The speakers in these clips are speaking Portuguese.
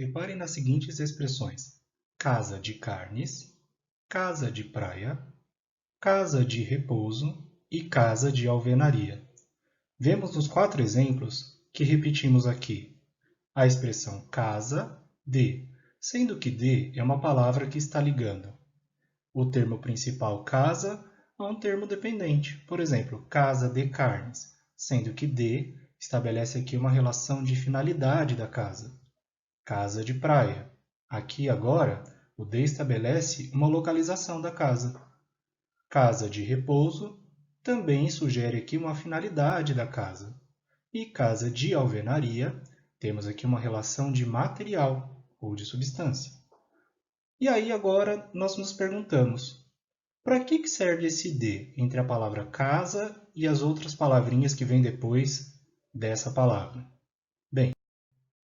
Reparem nas seguintes expressões: casa de carnes, casa de praia, casa de repouso e casa de alvenaria. Vemos nos 4 exemplos que repetimos aqui a expressão casa de, sendo que de é uma palavra que está ligando o termo principal casa a um termo dependente. Por exemplo, casa de carnes, sendo que de estabelece aqui uma relação de finalidade da casa. Casa de praia. Aqui agora, o de estabelece uma localização da casa. Casa de repouso também sugere aqui uma finalidade da casa. E casa de alvenaria, temos aqui uma relação de material ou de substância. E aí agora nós nos perguntamos, para que serve esse de entre a palavra casa e as outras palavrinhas que vêm depois dessa palavra? Bem,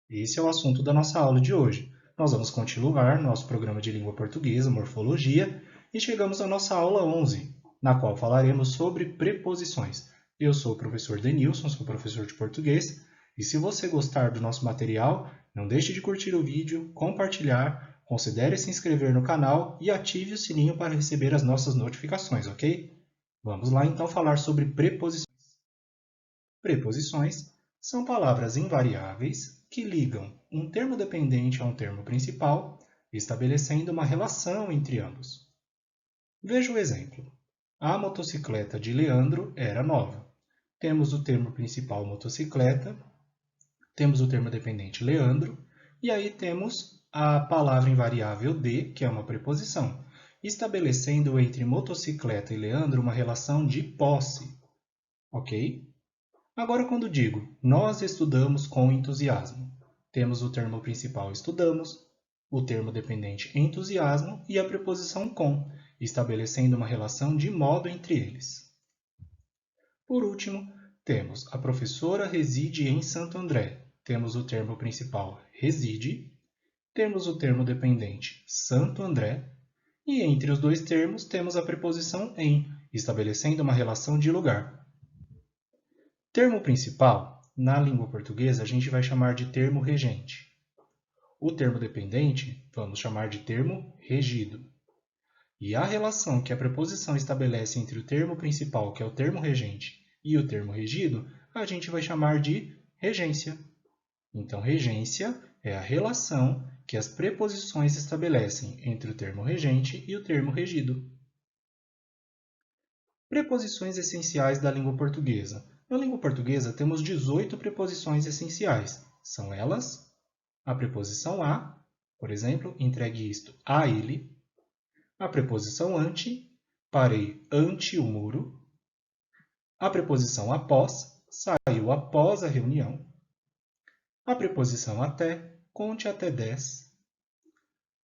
esse é o assunto da nossa aula de hoje. Nós vamos continuar nosso programa de língua portuguesa, morfologia, e chegamos à nossa aula 11, na qual falaremos sobre preposições. Eu sou o professor Denilson, sou professor de português, e se você gostar do nosso material, não deixe de curtir o vídeo, compartilhar, considere se inscrever no canal e ative o sininho para receber as nossas notificações, ok? Vamos lá então falar sobre preposições. Preposições são palavras invariáveis que ligam um termo dependente a um termo principal, estabelecendo uma relação entre ambos. Veja o exemplo. A motocicleta de Leandro era nova. Temos o termo principal motocicleta, temos o termo dependente Leandro, e aí temos a palavra invariável de, que é uma preposição, estabelecendo entre motocicleta e Leandro uma relação de posse. Ok? Agora, quando digo nós estudamos com entusiasmo, temos o termo principal estudamos, o termo dependente entusiasmo e a preposição com, estabelecendo uma relação de modo entre eles. Por último, temos a professora reside em Santo André. Temos o termo principal reside, temos o termo dependente Santo André e entre os dois termos temos a preposição em, estabelecendo uma relação de lugar. Termo principal, na língua portuguesa, a gente vai chamar de termo regente. O termo dependente, vamos chamar de termo regido. E a relação que a preposição estabelece entre o termo principal, que é o termo regente, e o termo regido, a gente vai chamar de regência. Então, regência é a relação que as preposições estabelecem entre o termo regente e o termo regido. Preposições essenciais da língua portuguesa. Na língua portuguesa temos 18 preposições essenciais. São elas a preposição a, por exemplo, entregue isto a ele. A preposição ante, parei ante o muro. A preposição após, saiu após a reunião. A preposição até, conte até 10.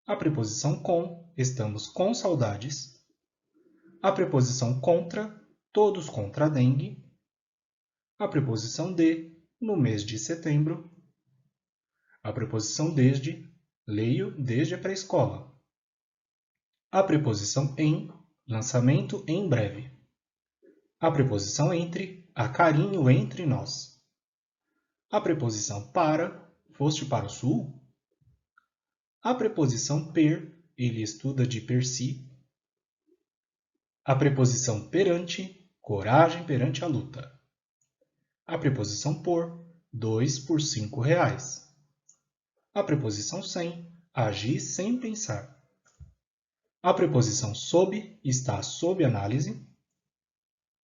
A preposição com, estamos com saudades. A preposição contra, todos contra a dengue. A preposição de, no mês de setembro. A preposição desde, leio desde a pré-escola. A preposição em, lançamento em breve. A preposição entre, há carinho entre nós. A preposição para, foste para o sul? A preposição per, ele estuda de per si. A preposição perante, coragem perante a luta. A preposição por, 2 por 5 reais. A preposição sem, agir sem pensar. A preposição sob, está sob análise.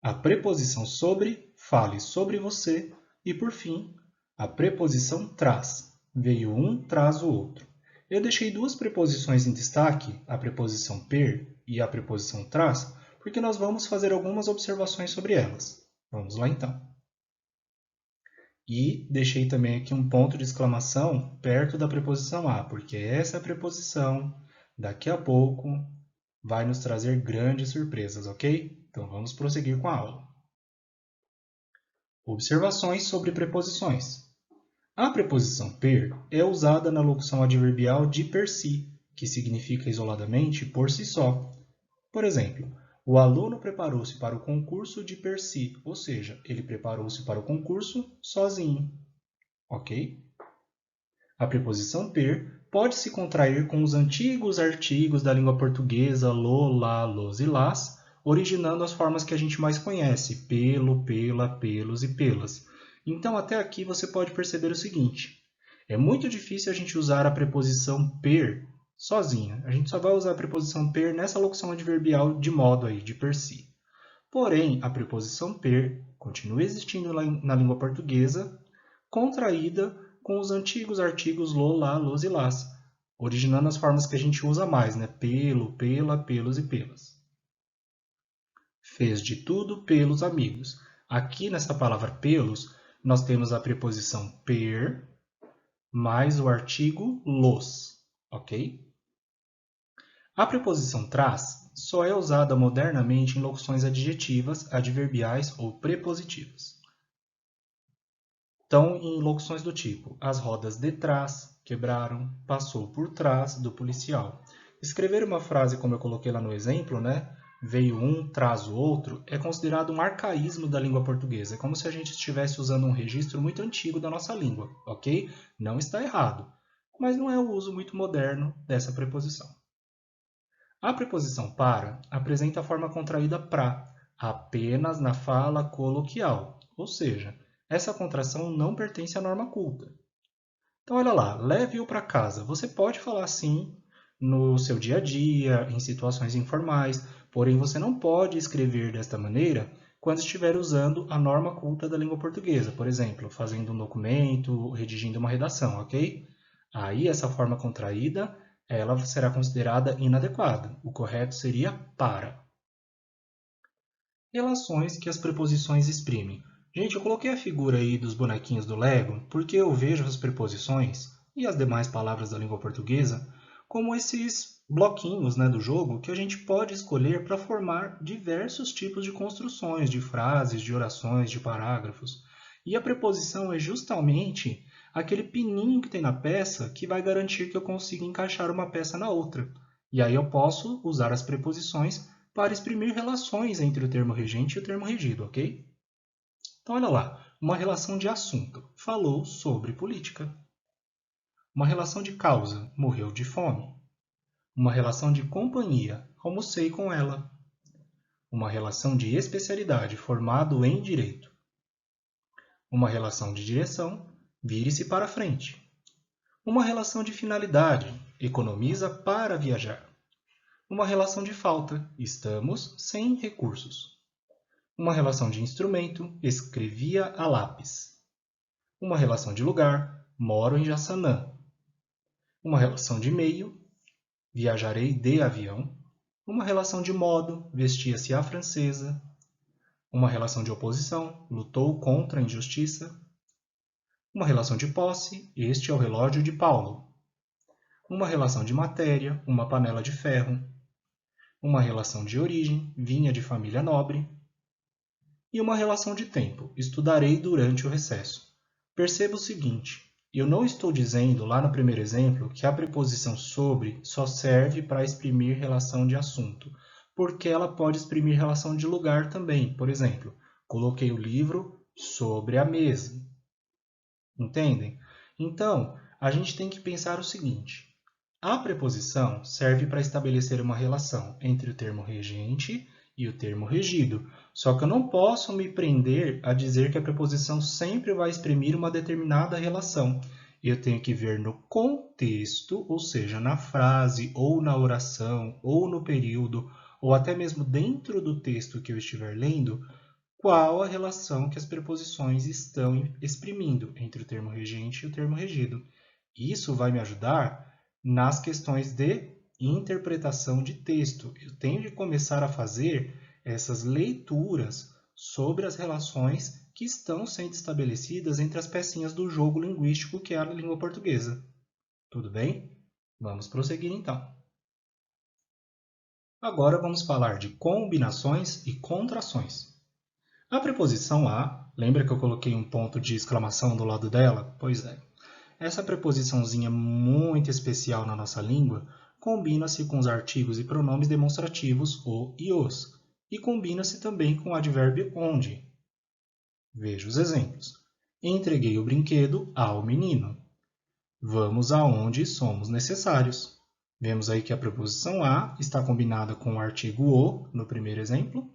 A preposição sobre, fale sobre você. E, por fim, a preposição traz, veio um, traz o outro. Eu deixei duas preposições em destaque, a preposição per e a preposição traz, porque nós vamos fazer algumas observações sobre elas. Vamos lá, então. E deixei também aqui um ponto de exclamação perto da preposição a, porque essa preposição, daqui a pouco, vai nos trazer grandes surpresas, ok? Então, vamos prosseguir com a aula. Observações sobre preposições. A preposição per é usada na locução adverbial de per si, que significa isoladamente por si só. Por exemplo, o aluno preparou-se para o concurso de per si, ou seja, ele preparou-se para o concurso sozinho. Ok? A preposição per pode se contrair com os antigos artigos da língua portuguesa lo, lá, los e las, originando as formas que a gente mais conhece, pelo, pela, pelos e pelas. Então, até aqui você pode perceber o seguinte: é muito difícil a gente usar a preposição per sozinha. A gente só vai usar a preposição per nessa locução adverbial de modo aí, de per si. Porém, a preposição per continua existindo na língua portuguesa, contraída com os antigos artigos lo, lá, los e las, originando as formas que a gente usa mais, né? Pelo, pela, pelos e pelas. Fez de tudo pelos amigos. Aqui nessa palavra pelos, nós temos a preposição per mais o artigo los, ok? A preposição tras só é usada modernamente em locuções adjetivas, adverbiais ou prepositivas. Então, em locuções do tipo, as rodas de trás quebraram, passou por trás do policial. Escrever uma frase como eu coloquei lá no exemplo, né? Veio um, traz o outro, é considerado um arcaísmo da língua portuguesa. É como se a gente estivesse usando um registro muito antigo da nossa língua, ok? Não está errado, mas não é o uso muito moderno dessa preposição. A preposição para apresenta a forma contraída pra, apenas na fala coloquial, ou seja, essa contração não pertence à norma culta. Então, olha lá, leve-o para casa. Você pode falar assim no seu dia a dia, em situações informais, porém você não pode escrever desta maneira quando estiver usando a norma culta da língua portuguesa, por exemplo, fazendo um documento, redigindo uma redação, ok? Aí essa forma contraída, ela será considerada inadequada. O correto seria para. Relações que as preposições exprimem. Gente, eu coloquei a figura aí dos bonequinhos do Lego porque eu vejo as preposições e as demais palavras da língua portuguesa como esses bloquinhos, né, do jogo que a gente pode escolher para formar diversos tipos de construções, de frases, de orações, de parágrafos. E a preposição é justamente aquele pininho que tem na peça que vai garantir que eu consiga encaixar uma peça na outra. E aí eu posso usar as preposições para exprimir relações entre o termo regente e o termo regido, ok? Então, olha lá, uma relação de assunto, falou sobre política. Uma relação de causa, morreu de fome. Uma relação de companhia, almocei com ela. Uma relação de especialidade, formado em direito. Uma relação de direção, vire-se para frente. Uma relação de finalidade, economiza para viajar. Uma relação de falta, estamos sem recursos. Uma relação de instrumento, escrevia a lápis. Uma relação de lugar, moro em Jaçanã. Uma relação de meio, viajarei de avião. Uma relação de modo, vestia-se à francesa. Uma relação de oposição, lutou contra a injustiça. Uma relação de posse, este é o relógio de Paulo. Uma relação de matéria, uma panela de ferro. Uma relação de origem, vinha de família nobre. E uma relação de tempo, estudarei durante o recesso. Perceba o seguinte, eu não estou dizendo lá no primeiro exemplo que a preposição sobre só serve para exprimir relação de assunto, porque ela pode exprimir relação de lugar também. Por exemplo, coloquei o livro sobre a mesa. Entendem? Então, a gente tem que pensar o seguinte, a preposição serve para estabelecer uma relação entre o termo regente e o termo regido. Só que eu não posso me prender a dizer que a preposição sempre vai exprimir uma determinada relação. Eu tenho que ver no contexto, ou seja, na frase, ou na oração, ou no período, ou até mesmo dentro do texto que eu estiver lendo, qual a relação que as preposições estão exprimindo entre o termo regente e o termo regido. Isso vai me ajudar nas questões de interpretação de texto. Eu tenho de começar a fazer essas leituras sobre as relações que estão sendo estabelecidas entre as pecinhas do jogo linguístico que é a língua portuguesa. Tudo bem? Vamos prosseguir então. Agora vamos falar de combinações e contrações. A preposição a, lembra que eu coloquei um ponto de exclamação do lado dela? Pois é. Essa preposiçãozinha muito especial na nossa língua combina-se com os artigos e pronomes demonstrativos o e os, e combina-se também com o advérbio onde. Veja os exemplos. Entreguei o brinquedo ao menino. Vamos aonde somos necessários. Vemos aí que a preposição a está combinada com o artigo o, no primeiro exemplo,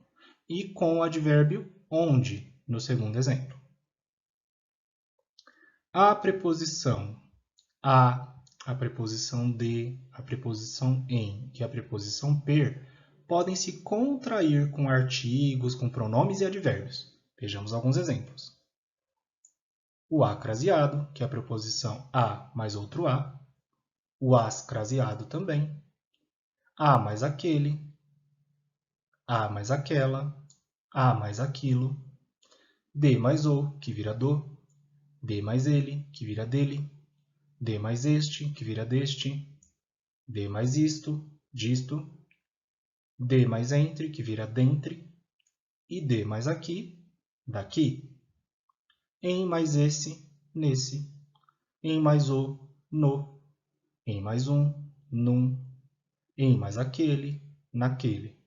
e com o advérbio onde, no segundo exemplo. A preposição a preposição de, a preposição em e a preposição per podem se contrair com artigos, com pronomes e advérbios. Vejamos alguns exemplos. O a craseado, que é a preposição a mais outro a. O as craseado também. A mais aquele. A mais aquela. A mais aquilo. De mais o, que vira do. De mais ele, que vira dele. De mais este, que vira deste. De mais isto, disto. De mais entre, que vira dentre. E de mais aqui, daqui. Em mais esse, nesse. Em mais o, no. Em mais um, num. Em mais aquele, naquele.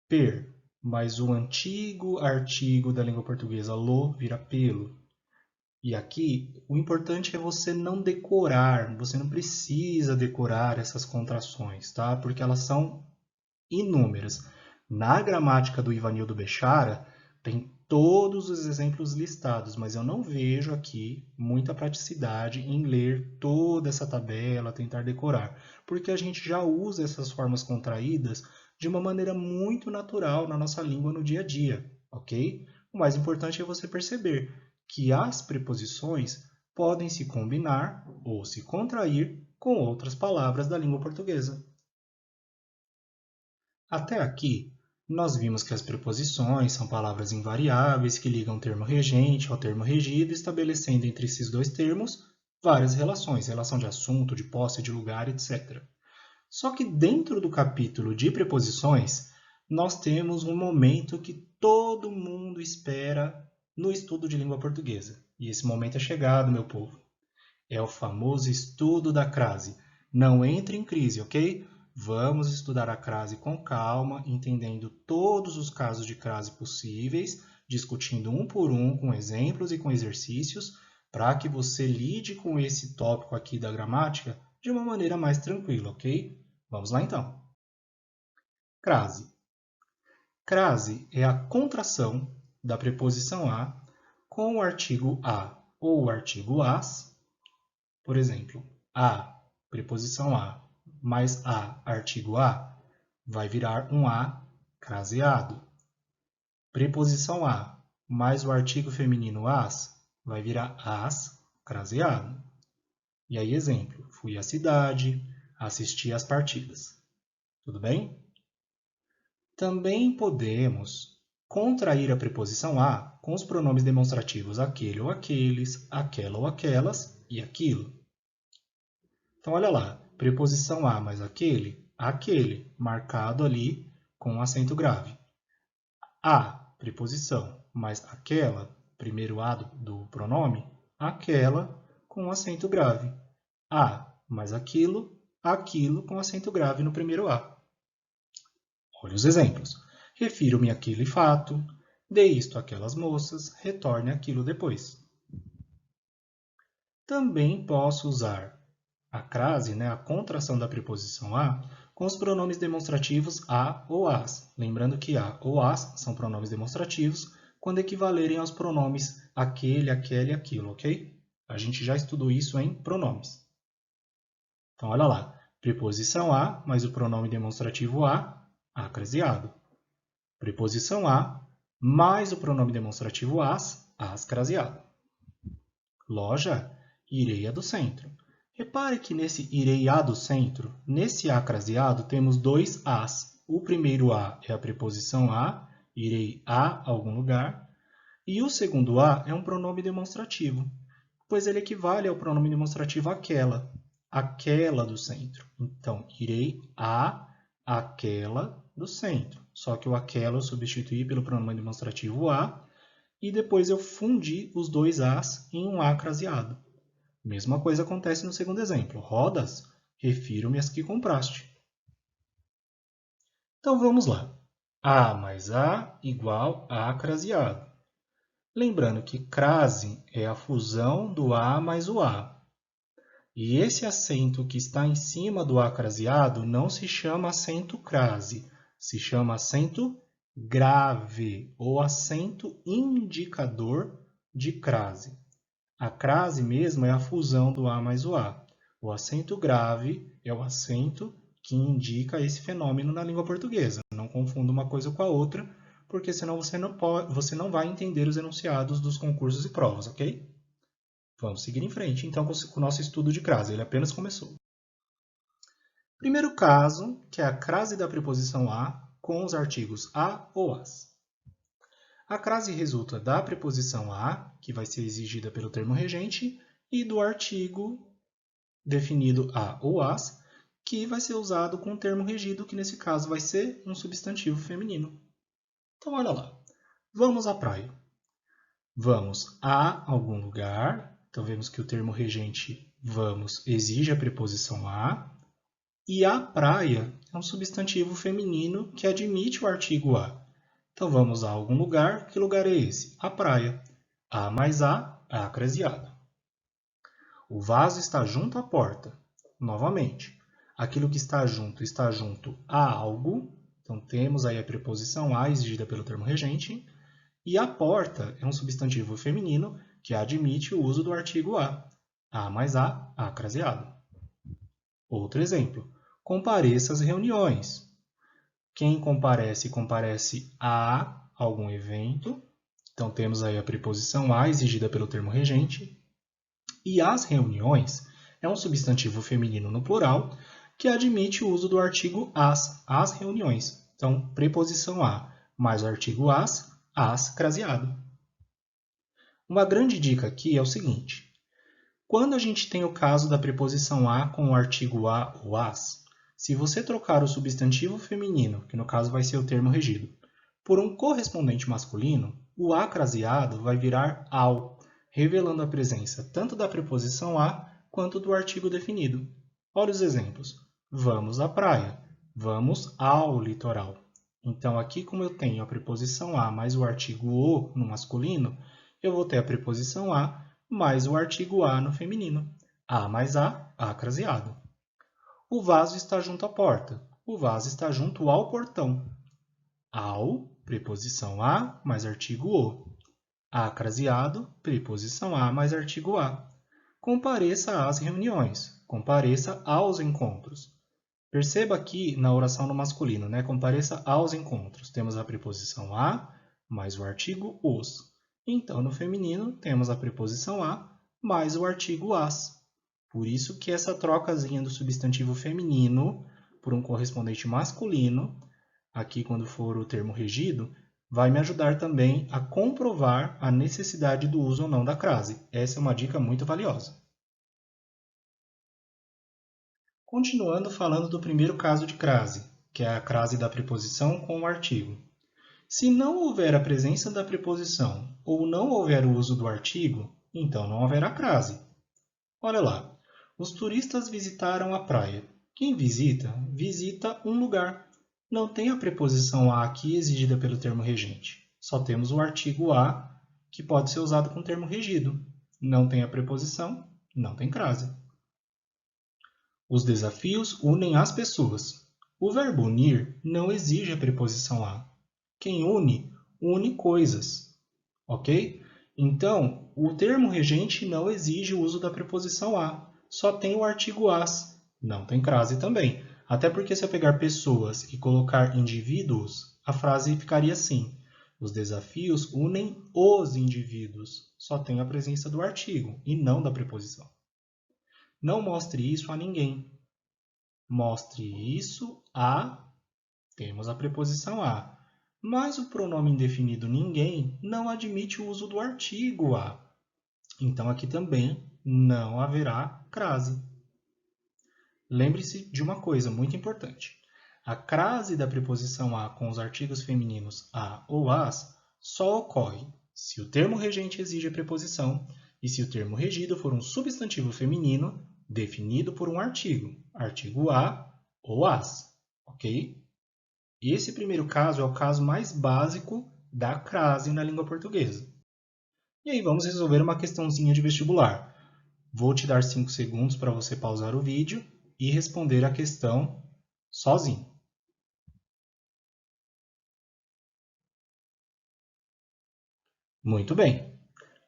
Per mais o antigo artigo da língua portuguesa lo vira pelo. E aqui, o importante é você não decorar, você não precisa decorar essas contrações, tá? Porque elas são inúmeras. Na gramática do Ivanildo Bechara, tem todos os exemplos listados, mas eu não vejo aqui muita praticidade em ler toda essa tabela, tentar decorar, porque a gente já usa essas formas contraídas de uma maneira muito natural na nossa língua no dia a dia, ok? O mais importante é você perceber que as preposições podem se combinar ou se contrair com outras palavras da língua portuguesa. Até aqui, nós vimos que as preposições são palavras invariáveis que ligam o termo regente ao termo regido, estabelecendo entre esses dois termos várias relações, relação de assunto, de posse, de lugar, etc. Só que dentro do capítulo de preposições, nós temos um momento que todo mundo espera no estudo de língua portuguesa. E esse momento é chegado, meu povo. É o famoso estudo da crase. Não entre em crise, ok? Vamos estudar a crase com calma, entendendo todos os casos de crase possíveis, discutindo um por um, com exemplos e com exercícios, para que você lide com esse tópico aqui da gramática de uma maneira mais tranquila, ok? Vamos lá então. Crase. Crase é a contração da preposição a com o artigo a ou o artigo as. Por exemplo, a, preposição a, mais a, artigo a, vai virar um a craseado. Preposição a, mais o artigo feminino as, vai virar as craseado. E aí, exemplo, fui à cidade, assisti às partidas. Tudo bem? Também podemos contrair a preposição a com os pronomes demonstrativos aquele ou aqueles, aquela ou aquelas e aquilo. Então, olha lá, preposição a mais aquele, marcado ali com um acento grave. A, preposição, mais aquela, primeiro a do pronome, aquela com um acento grave. A, mais aquilo com acento grave no primeiro a. Olha os exemplos. Refiro-me àquele fato, dê isto àquelas moças, retorne aquilo depois. Também posso usar a crase, né, a contração da preposição a, com os pronomes demonstrativos a ou as. Lembrando que a ou as são pronomes demonstrativos quando equivalerem aos pronomes aquele, aquela e aquilo, ok? A gente já estudou isso em pronomes. Então, olha lá. Preposição a mais o pronome demonstrativo a craseado. Preposição a mais o pronome demonstrativo as craseado. Loja, irei a do centro. Repare que nesse irei a do centro, nesse a craseado, temos dois as. O primeiro a é a preposição a, irei a algum lugar. E o segundo a é um pronome demonstrativo, pois ele equivale ao pronome demonstrativo aquela, aquela do centro. Então, irei a aquela do centro. Só que o aquela eu substituí pelo pronome demonstrativo a e depois eu fundi os dois as em um a craseado. Mesma coisa acontece no segundo exemplo. Rodas, refiro-me às que compraste. Então vamos lá. A mais a igual a craseado. Lembrando que crase é a fusão do a mais o a. E esse acento que está em cima do A craseado não se chama acento crase, se chama acento grave ou acento indicador de crase. A crase mesmo é a fusão do A mais o A. O acento grave é o acento que indica esse fenômeno na língua portuguesa. Não confunda uma coisa com a outra, porque senão você não vai entender os enunciados dos concursos e provas, ok? Vamos seguir em frente, então, com o nosso estudo de crase. Ele apenas começou. Primeiro caso, que é a crase da preposição a com os artigos a ou as. A crase resulta da preposição a, que vai ser exigida pelo termo regente, e do artigo definido a ou as, que vai ser usado com o termo regido, que nesse caso vai ser um substantivo feminino. Então, olha lá. Vamos à praia. Vamos a algum lugar. Então, vemos que o termo regente vamos exige a preposição a. E a praia é um substantivo feminino que admite o artigo a. Então, vamos a algum lugar. Que lugar é esse? A praia. A mais a craseado. O vaso está junto à porta. Novamente, aquilo que está junto a algo. Então, temos aí a preposição a exigida pelo termo regente. E a porta é um substantivo feminino que admite o uso do artigo a. A mais a craseado. Outro exemplo. Compareça às reuniões. Quem comparece, comparece a algum evento. Então, temos aí a preposição a exigida pelo termo regente. E as reuniões é um substantivo feminino no plural que admite o uso do artigo as reuniões. Então, preposição a mais o artigo as craseado. Uma grande dica aqui é o seguinte. Quando a gente tem o caso da preposição a com o artigo a ou as, se você trocar o substantivo feminino, que no caso vai ser o termo regido, por um correspondente masculino, o a craseado vai virar ao, revelando a presença tanto da preposição a quanto do artigo definido. Olha os exemplos. Vamos à praia. Vamos ao litoral. Então, aqui como eu tenho a preposição a mais o artigo o no masculino, eu vou ter a preposição a mais o artigo a no feminino. A mais a craseado. O vaso está junto à porta. O vaso está junto ao portão. Ao, preposição a mais artigo o. A craseado, preposição a mais artigo a. Compareça às reuniões. Compareça aos encontros. Perceba aqui na oração no masculino, né? Compareça aos encontros. Temos a preposição a mais o artigo os. Então, no feminino, temos a preposição a mais o artigo as. Por isso que essa trocazinha do substantivo feminino por um correspondente masculino, aqui quando for o termo regido, vai me ajudar também a comprovar a necessidade do uso ou não da crase. Essa é uma dica muito valiosa. Continuando falando do primeiro caso de crase, que é a crase da preposição com o artigo. Se não houver a presença da preposição ou não houver o uso do artigo, então não haverá crase. Olha lá, os turistas visitaram a praia. Quem visita, visita um lugar. Não tem a preposição a aqui exigida pelo termo regente. Só temos o artigo a, que pode ser usado com o termo regido. Não tem a preposição, não tem crase. Os desafios unem as pessoas. O verbo unir não exige a preposição a. Quem une, une coisas. Ok? Então, o termo regente não exige o uso da preposição a. Só tem o artigo as. Não tem crase também. Até porque se eu pegar pessoas e colocar indivíduos, a frase ficaria assim. Os desafios unem os indivíduos. Só tem a presença do artigo e não da preposição. Não mostre isso a ninguém. Mostre isso a... Temos a preposição a. Mas o pronome indefinido ninguém não admite o uso do artigo a. Então, aqui também não haverá crase. Lembre-se de uma coisa muito importante. A crase da preposição a com os artigos femininos a ou as só ocorre se o termo regente exige a preposição e se o termo regido for um substantivo feminino definido por um artigo, artigo a ou as, ok? Esse primeiro caso é o caso mais básico da crase na língua portuguesa. E aí vamos resolver uma questãozinha de vestibular. Vou te dar 5 segundos para você pausar o vídeo e responder a questão sozinho. Muito bem.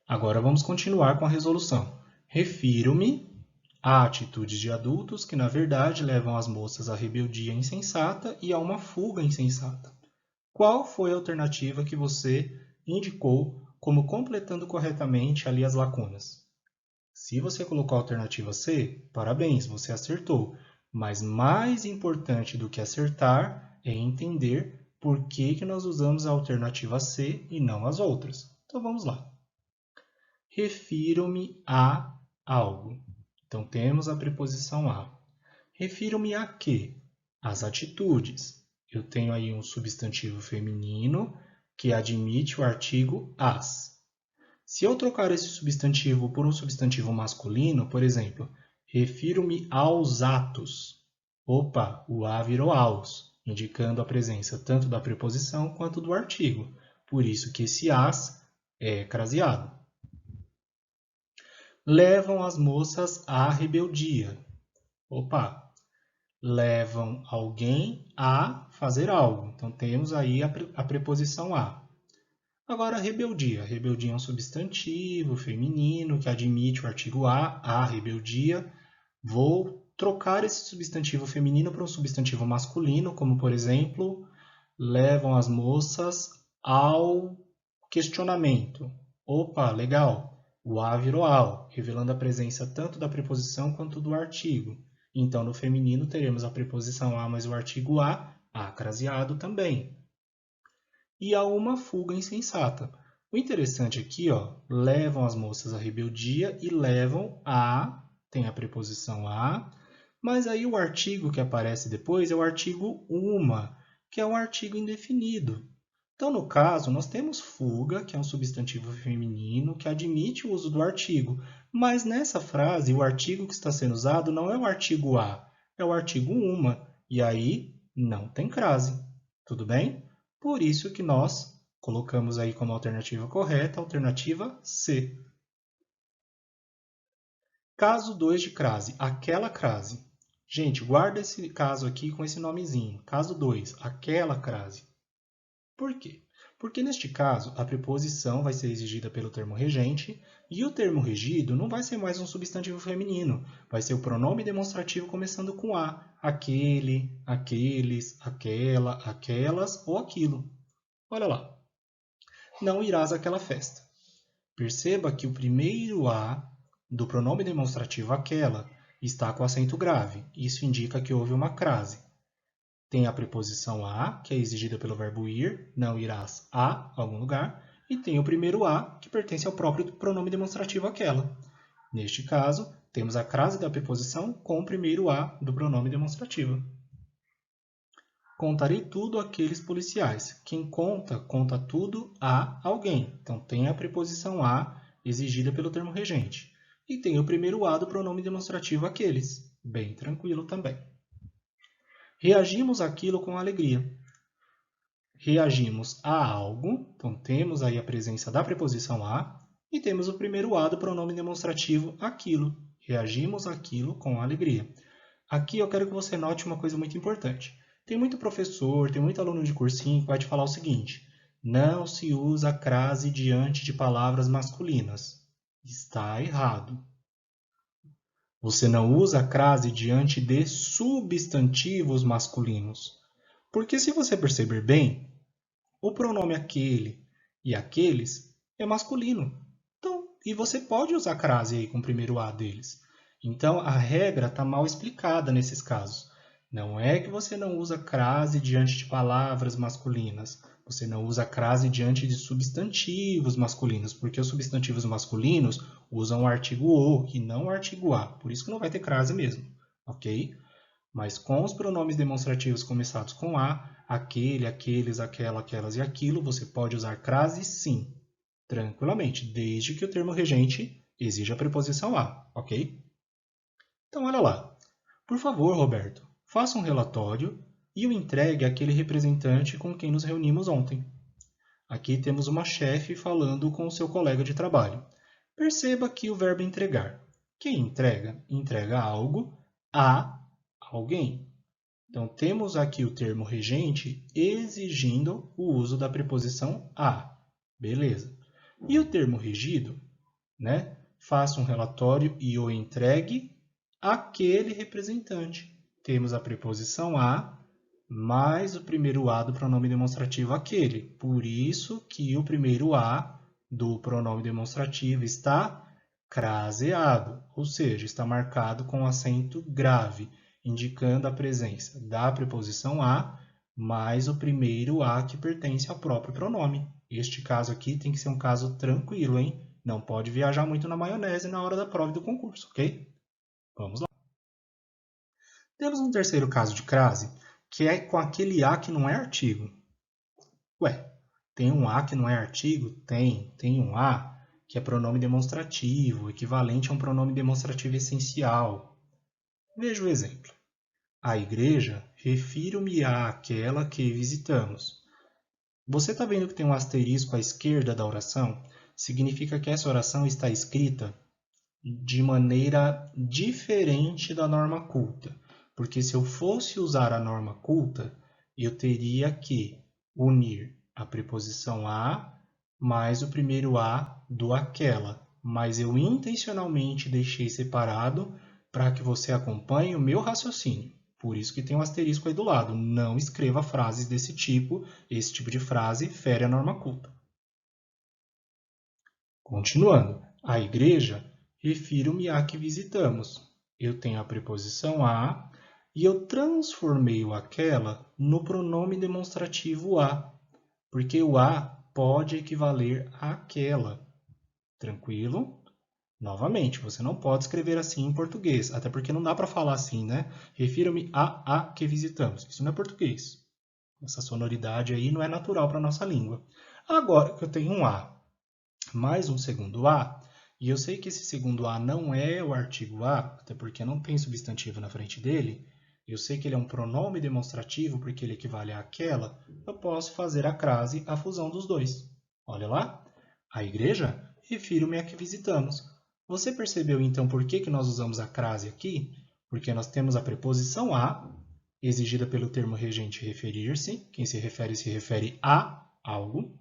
Agora vamos continuar com a resolução. Refiro-me a atitudes de adultos que, na verdade, levam as moças à rebeldia insensata e a uma fuga insensata. Qual foi a alternativa que você indicou como completando corretamente ali as lacunas? Se você colocou a alternativa C, parabéns, você acertou. Mas mais importante do que acertar é entender por que nós usamos a alternativa C e não as outras. Então vamos lá. Refiro-me a algo. Então temos a preposição a. Refiro-me a quê? As atitudes. Eu tenho aí um substantivo feminino que admite o artigo as. Se eu trocar esse substantivo por um substantivo masculino, por exemplo, refiro-me aos atos. Opa, o a virou aos, indicando a presença tanto da preposição quanto do artigo. Por isso que esse as é craseado. Levam as moças à rebeldia. Opa, levam alguém a fazer algo. Então, temos aí a preposição a. Agora, rebeldia. Rebeldia é um substantivo feminino que admite o artigo a rebeldia. Vou trocar esse substantivo feminino para um substantivo masculino, como, por exemplo, levam as moças ao questionamento. Opa, legal! O a virou ao, revelando a presença tanto da preposição quanto do artigo. Então, no feminino, teremos a preposição a mais o artigo a craseado também. E a uma fuga insensata. O interessante aqui, ó, levam as moças à rebeldia e levam a, tem a preposição a, mas aí o artigo que aparece depois é o artigo uma, que é um artigo indefinido. Então, no caso, nós temos fuga, que é um substantivo feminino, que admite o uso do artigo. Mas nessa frase, o artigo que está sendo usado não é o artigo a, é o artigo uma. E aí, não tem crase. Tudo bem? Por isso que nós colocamos aí como alternativa correta a alternativa C. Caso 2 de crase, aquela crase. Gente, guarda esse caso aqui com esse nomezinho. Caso 2, aquela crase. Por quê? Porque neste caso, a preposição vai ser exigida pelo termo regente e o termo regido não vai ser mais um substantivo feminino, vai ser o pronome demonstrativo começando com a, aquele, aqueles, aquela, aquelas ou aquilo. Olha lá. Não irás àquela festa. Perceba que o primeiro a do pronome demonstrativo aquela está com acento grave. Isso indica que houve uma crase. Tem a preposição a, que é exigida pelo verbo ir, não irás a algum lugar, e tem o primeiro a, que pertence ao próprio pronome demonstrativo aquela. Neste caso, temos a crase da preposição com o primeiro a do pronome demonstrativo. Contarei tudo àqueles policiais. Quem conta, conta tudo a alguém. Então, tem a preposição a exigida pelo termo regente. E tem o primeiro a do pronome demonstrativo aqueles. Bem tranquilo também. Reagimos àquilo com alegria. Reagimos a algo, então temos aí a presença da preposição a, e temos o primeiro a do pronome demonstrativo aquilo. Reagimos àquilo com alegria. Aqui eu quero que você note uma coisa muito importante. Tem muito professor, tem muito aluno de cursinho que vai te falar o seguinte: não se usa crase diante de palavras masculinas. Está errado. Você não usa a crase diante de substantivos masculinos. Porque se você perceber bem, o pronome aquele e aqueles é masculino. Então, e você pode usar crase aí com o primeiro a deles. Então, a regra está mal explicada nesses casos. Não é que você não usa crase diante de palavras masculinas. Você não usa crase diante de substantivos masculinos, porque os substantivos masculinos usam o artigo o e não o artigo a. Por isso que não vai ter crase mesmo, ok? Mas com os pronomes demonstrativos começados com a, aquele, aqueles, aquela, aquelas e aquilo, você pode usar crase sim, tranquilamente, desde que o termo regente exija a preposição a, ok? Então, olha lá. Por favor, Roberto, faça um relatório e o entregue àquele representante com quem nos reunimos ontem. Aqui temos uma chefe falando com o seu colega de trabalho. Perceba aqui o verbo entregar. Quem entrega? Entrega algo a alguém. Então, temos aqui o termo regente exigindo o uso da preposição a. Beleza. E o termo regido, né? Faça um relatório e o entregue àquele representante. Temos a preposição a mais o primeiro a do pronome demonstrativo aquele. Por isso que o primeiro a do pronome demonstrativo está craseado, ou seja, está marcado com acento grave, indicando a presença da preposição a mais o primeiro a que pertence ao próprio pronome. Este caso aqui tem que ser um caso tranquilo, hein? Não pode viajar muito na maionese na hora da prova e do concurso, ok? Vamos lá. Temos um terceiro caso de crase, que é com aquele a que não é artigo. Ué, tem um a que não é artigo? Tem um a que é pronome demonstrativo, equivalente a um pronome demonstrativo essencial. Veja o exemplo. A igreja, refiro-me àquela que visitamos. Você está vendo que tem um asterisco à esquerda da oração? Significa que essa oração está escrita de maneira diferente da norma culta. Porque se eu fosse usar a norma culta, eu teria que unir a preposição a mais o primeiro a do aquela. Mas eu intencionalmente deixei separado para que você acompanhe o meu raciocínio. Por isso que tem um asterisco aí do lado. Não escreva frases desse tipo. Esse tipo de frase fere a norma culta. Continuando. A igreja, refiro-me à que visitamos. Eu tenho a preposição a e eu transformei o aquela no pronome demonstrativo a, porque o a pode equivaler àquela. Tranquilo? Novamente, você não pode escrever assim em português, até porque não dá para falar assim, né? Refiro-me a que visitamos. Isso não é português. Essa sonoridade aí não é natural para a nossa língua. Agora que eu tenho um a mais um segundo a, e eu sei que esse segundo a não é o artigo a, até porque não tem substantivo na frente dele, eu sei que ele é um pronome demonstrativo porque ele equivale àquela, eu posso fazer a crase, a fusão dos dois. Olha lá, a igreja, refiro-me a que visitamos. Você percebeu então por que nós usamos a crase aqui? Porque nós temos a preposição a, exigida pelo termo regente referir-se, quem se refere a algo,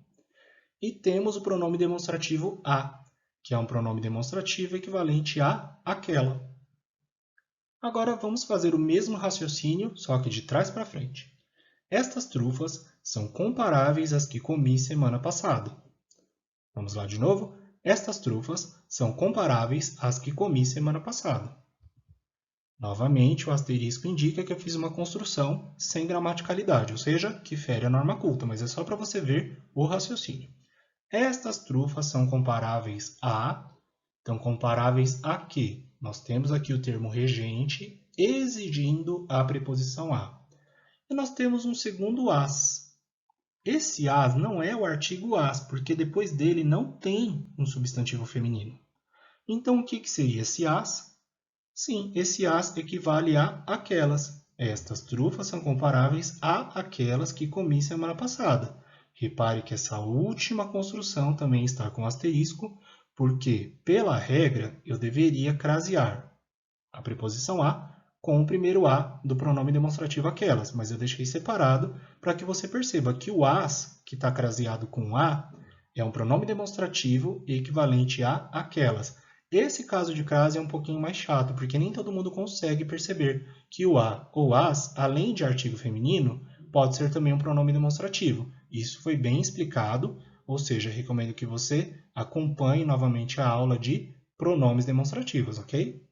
e temos o pronome demonstrativo a, que é um pronome demonstrativo equivalente a aquela. Agora vamos fazer o mesmo raciocínio, só que de trás para frente. Estas trufas são comparáveis às que comi semana passada. Vamos lá de novo? Estas trufas são comparáveis às que comi semana passada. Novamente, o asterisco indica que eu fiz uma construção sem gramaticalidade, ou seja, que fere a norma culta, mas é só para você ver o raciocínio. Estas trufas são comparáveis a... Então, comparáveis a quê? Nós temos aqui o termo regente exigindo a preposição a. E nós temos um segundo as. Esse as não é o artigo as, porque depois dele não tem um substantivo feminino. Então, o que seria esse as? Sim, esse as equivale a aquelas. Estas trufas são comparáveis a aquelas que comi semana passada. Repare que essa última construção também está com asterisco, porque, pela regra, eu deveria crasear a preposição a com o primeiro a do pronome demonstrativo aquelas, mas eu deixei separado para que você perceba que o as, que está craseado com a, é um pronome demonstrativo equivalente a aquelas. Esse caso de crase é um pouquinho mais chato, porque nem todo mundo consegue perceber que o a ou as, além de artigo feminino, pode ser também um pronome demonstrativo. Isso foi bem explicado, ou seja, recomendo que você acompanhe novamente a aula de pronomes demonstrativos, ok?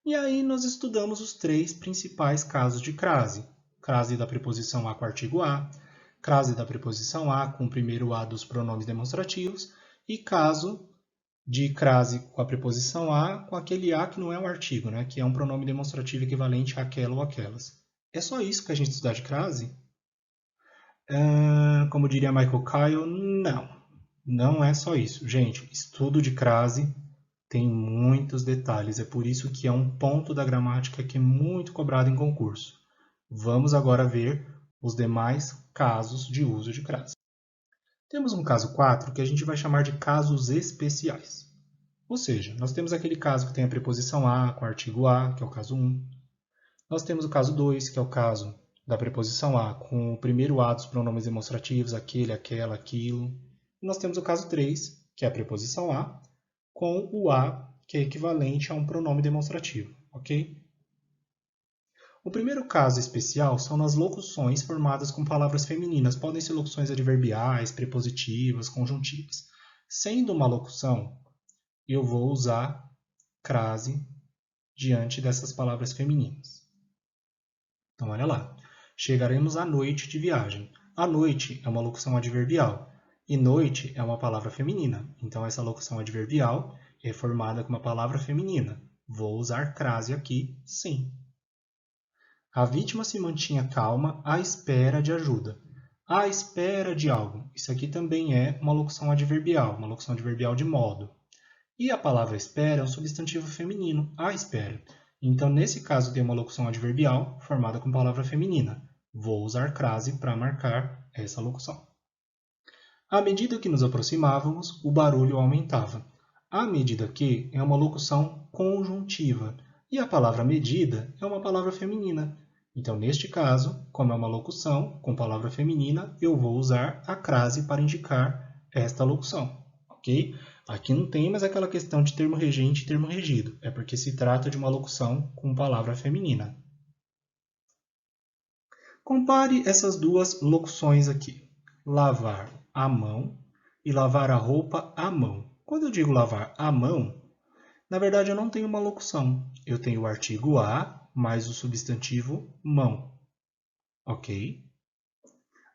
E aí nós estudamos os três principais casos de crase. Crase da preposição a com o artigo a, crase da preposição a com o primeiro a dos pronomes demonstrativos e caso de crase com a preposição a com aquele a que não é um artigo, né? Que é um pronome demonstrativo equivalente àquela ou aquelas. É só isso que a gente estudar de crase? Como diria Michael Kyle, não. Não é só isso. Gente, estudo de crase tem muitos detalhes. É por isso que é um ponto da gramática que é muito cobrado em concurso. Vamos agora ver os demais casos de uso de crase. Temos um caso 4 que a gente vai chamar de casos especiais. Ou seja, nós temos aquele caso que tem a preposição a com o artigo a, que é o caso 1. Nós temos o caso 2, que é o caso da preposição a com o primeiro a dos pronomes demonstrativos, aquele, aquela, aquilo. E nós temos o caso 3, que é a preposição a com o a, que é equivalente a um pronome demonstrativo, ok? O primeiro caso especial são nas locuções formadas com palavras femininas. Podem ser locuções adverbiais, prepositivas, conjuntivas. Sendo uma locução, eu vou usar crase diante dessas palavras femininas. Então, olha lá. Chegaremos à noite de viagem. A noite é uma locução adverbial e noite é uma palavra feminina. Então, essa locução adverbial é formada com uma palavra feminina. Vou usar crase aqui, sim. A vítima se mantinha calma à espera de ajuda. À espera de algo. Isso aqui também é uma locução adverbial de modo. E a palavra espera é um substantivo feminino, à espera. Então, nesse caso, tem uma locução adverbial formada com palavra feminina. Vou usar crase para marcar essa locução. À medida que nos aproximávamos, o barulho aumentava. À medida que é uma locução conjuntiva. E a palavra medida é uma palavra feminina. Então, neste caso, como é uma locução com palavra feminina, eu vou usar a crase para indicar esta locução. Ok? Aqui não tem mais aquela questão de termo regente e termo regido. É porque se trata de uma locução com palavra feminina. Compare essas duas locuções aqui. Lavar a mão e lavar a roupa à mão. Quando eu digo lavar à mão, na verdade eu não tenho uma locução. Eu tenho o artigo a mais o substantivo mão. Ok?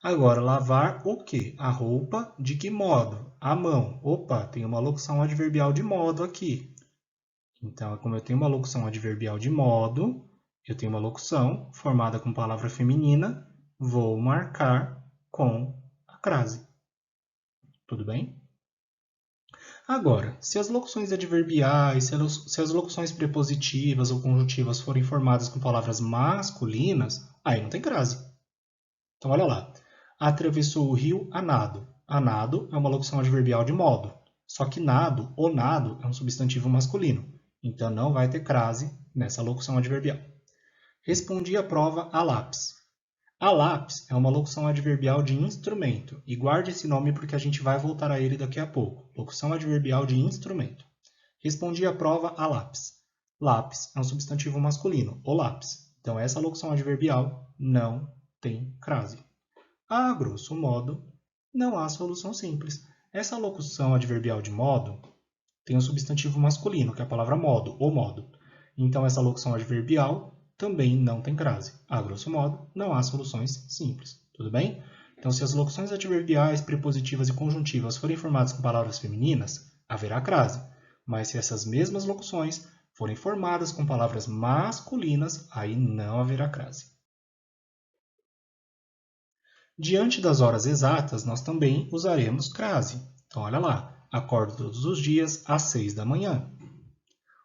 Agora, lavar o quê? A roupa de que modo? À mão. Opa, tem uma locução adverbial de modo aqui. Então, como eu tenho uma locução adverbial de modo, eu tenho uma locução formada com palavra feminina, vou marcar com a crase. Tudo bem? Agora, se as locuções adverbiais, se as locuções prepositivas ou conjuntivas forem formadas com palavras masculinas, aí não tem crase. Então, olha lá. Atravessou o rio a nado. A nado é uma locução adverbial de modo. Só que nado, o nado, é um substantivo masculino. Então, não vai ter crase nessa locução adverbial. Respondi a prova a lápis. A lápis é uma locução adverbial de instrumento. E guarde esse nome porque a gente vai voltar a ele daqui a pouco. Locução adverbial de instrumento. Respondi a prova a lápis. Lápis é um substantivo masculino, o lápis. Então, essa locução adverbial não tem crase. A grosso modo, não há solução simples. Essa locução adverbial de modo tem um substantivo masculino, que é a palavra modo, ou modo. Então, essa locução adverbial também não tem crase. A grosso modo, não há soluções simples. Tudo bem? Então, se as locuções adverbiais, prepositivas e conjuntivas forem formadas com palavras femininas, haverá crase. Mas se essas mesmas locuções forem formadas com palavras masculinas, aí não haverá crase. Diante das horas exatas, nós também usaremos crase. Então, olha lá. Acordo todos os dias às 6 da manhã.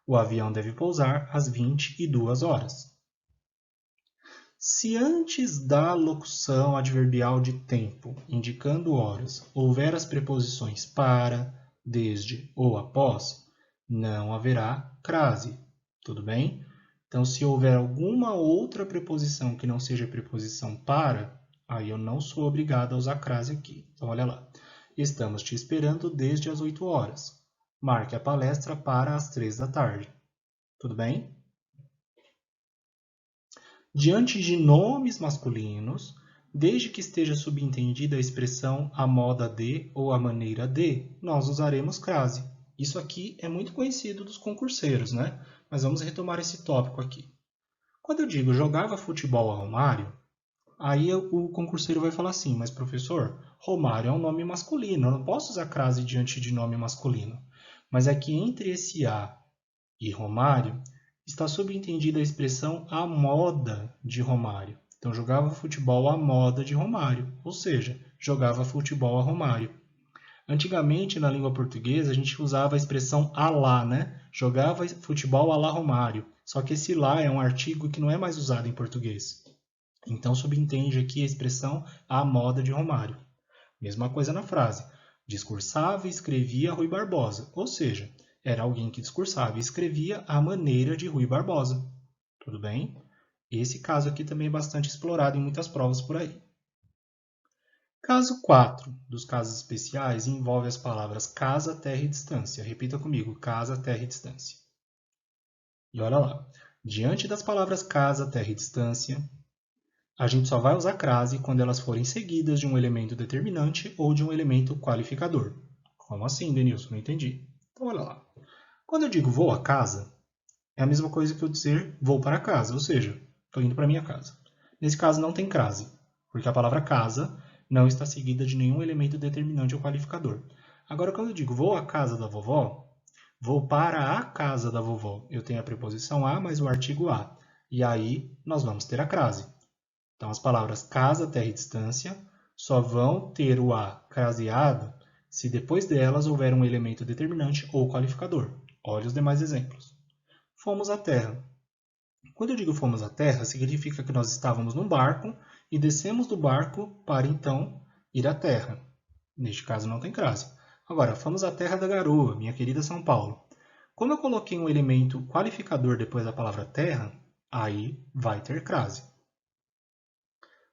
O avião deve pousar às 22 horas. Se antes da locução adverbial de tempo, indicando horas, houver as preposições para, desde ou após, não haverá crase. Tudo bem? Então, se houver alguma outra preposição que não seja preposição para, aí eu não sou obrigado a usar crase aqui. Então, olha lá. Estamos te esperando desde as 8 horas. Marque a palestra para as 3 da tarde. Tudo bem? Diante de nomes masculinos, desde que esteja subentendida a expressão a moda de ou a maneira de, nós usaremos crase. Isso aqui é muito conhecido dos concurseiros, né? Mas vamos retomar esse tópico aqui. Quando eu digo jogava futebol a Romário, aí o concurseiro vai falar assim, mas professor, Romário é um nome masculino, eu não posso usar crase diante de nome masculino. Mas é que entre esse a e Romário, está subentendida a expressão a moda de Romário. Então, jogava futebol à moda de Romário, ou seja, jogava futebol a Romário. Antigamente, na língua portuguesa, a gente usava a expressão a lá, né? Jogava futebol a lá Romário. Só que esse lá é um artigo que não é mais usado em português. Então, subentende aqui a expressão à moda de Romário. Mesma coisa na frase. Discursava e escrevia Rui Barbosa, ou seja, era alguém que discursava e escrevia à maneira de Rui Barbosa. Tudo bem? Esse caso aqui também é bastante explorado em muitas provas por aí. Caso 4 dos casos especiais envolve as palavras casa, terra e distância. Repita comigo, casa, terra e distância. E olha lá, diante das palavras casa, terra e distância, a gente só vai usar crase quando elas forem seguidas de um elemento determinante ou de um elemento qualificador. Como assim, Denilson? Não entendi. Então, olha lá. Quando eu digo vou a casa, é a mesma coisa que eu dizer vou para casa, ou seja, estou indo para minha casa. Nesse caso, não tem crase, porque a palavra casa não está seguida de nenhum elemento determinante ou qualificador. Agora, quando eu digo vou à casa da vovó, vou para a casa da vovó. Eu tenho a preposição a mais o artigo a. E aí, nós vamos ter a crase. Então, as palavras casa, terra e distância só vão ter o a craseado se depois delas houver um elemento determinante ou qualificador. Olhe os demais exemplos. Fomos à terra. Quando eu digo fomos à terra, significa que nós estávamos num barco e descemos do barco para, então, ir à terra. Neste caso, não tem crase. Agora, fomos à terra da garoa, minha querida São Paulo. Como eu coloquei um elemento qualificador depois da palavra terra, aí vai ter crase.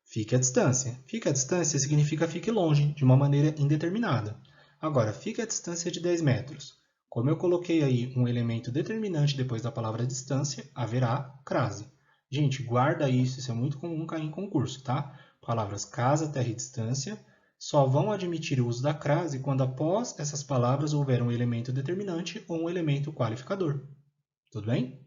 Fique à distância. Fique à distância significa fique longe, de uma maneira indeterminada. Agora, fique à distância de 10 metros. Como eu coloquei aí um elemento determinante depois da palavra distância, haverá crase. Gente, guarda isso é muito comum cair em concurso, tá? Palavras casa, terra e distância só vão admitir o uso da crase quando após essas palavras houver um elemento determinante ou um elemento qualificador. Tudo bem?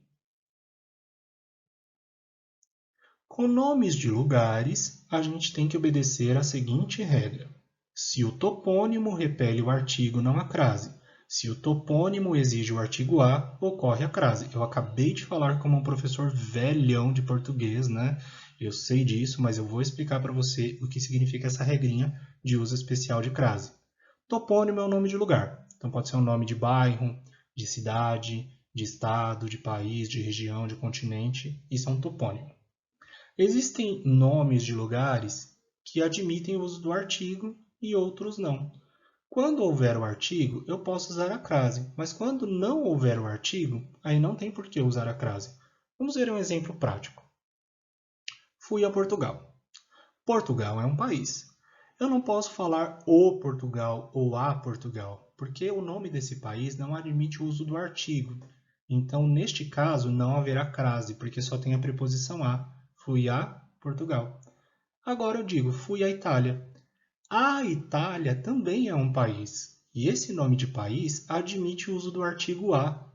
Com nomes de lugares, a gente tem que obedecer a seguinte regra. Se o topônimo repele o artigo, não há crase. Se o topônimo exige o artigo a, ocorre a crase. Eu acabei de falar como um professor velhão de português, né? Eu sei disso, mas eu vou explicar para você o que significa essa regrinha de uso especial de crase. Topônimo é o nome de lugar. Então pode ser um nome de bairro, de cidade, de estado, de país, de região, de continente. Isso é um topônimo. Existem nomes de lugares que admitem o uso do artigo e outros não. Quando houver o artigo, eu posso usar a crase, mas quando não houver o artigo, aí não tem por que usar a crase. Vamos ver um exemplo prático. Fui a Portugal. Portugal é um país. Eu não posso falar o Portugal ou a Portugal, porque o nome desse país não admite o uso do artigo. Então, neste caso, não haverá crase, porque só tem a preposição a. Fui a Portugal. Agora eu digo, fui à Itália. A Itália também é um país. E esse nome de país admite o uso do artigo a.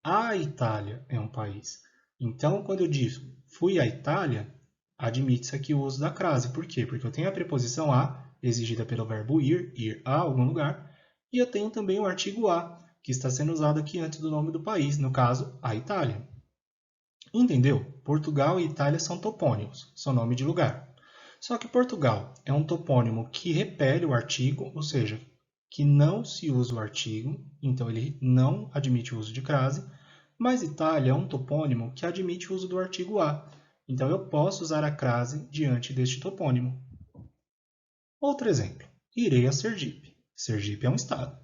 A Itália é um país. Então, quando eu digo fui à Itália, admite-se aqui o uso da crase. Por quê? Porque eu tenho a preposição a, exigida pelo verbo ir a algum lugar, e eu tenho também o artigo a, que está sendo usado aqui antes do nome do país, no caso, a Itália. Entendeu? Portugal e Itália são topônimos, são nome de lugar. Só que Portugal é um topônimo que repele o artigo, ou seja, que não se usa o artigo, então ele não admite o uso de crase, mas Itália é um topônimo que admite o uso do artigo a, então eu posso usar a crase diante deste topônimo. Outro exemplo, irei a Sergipe. Sergipe é um estado.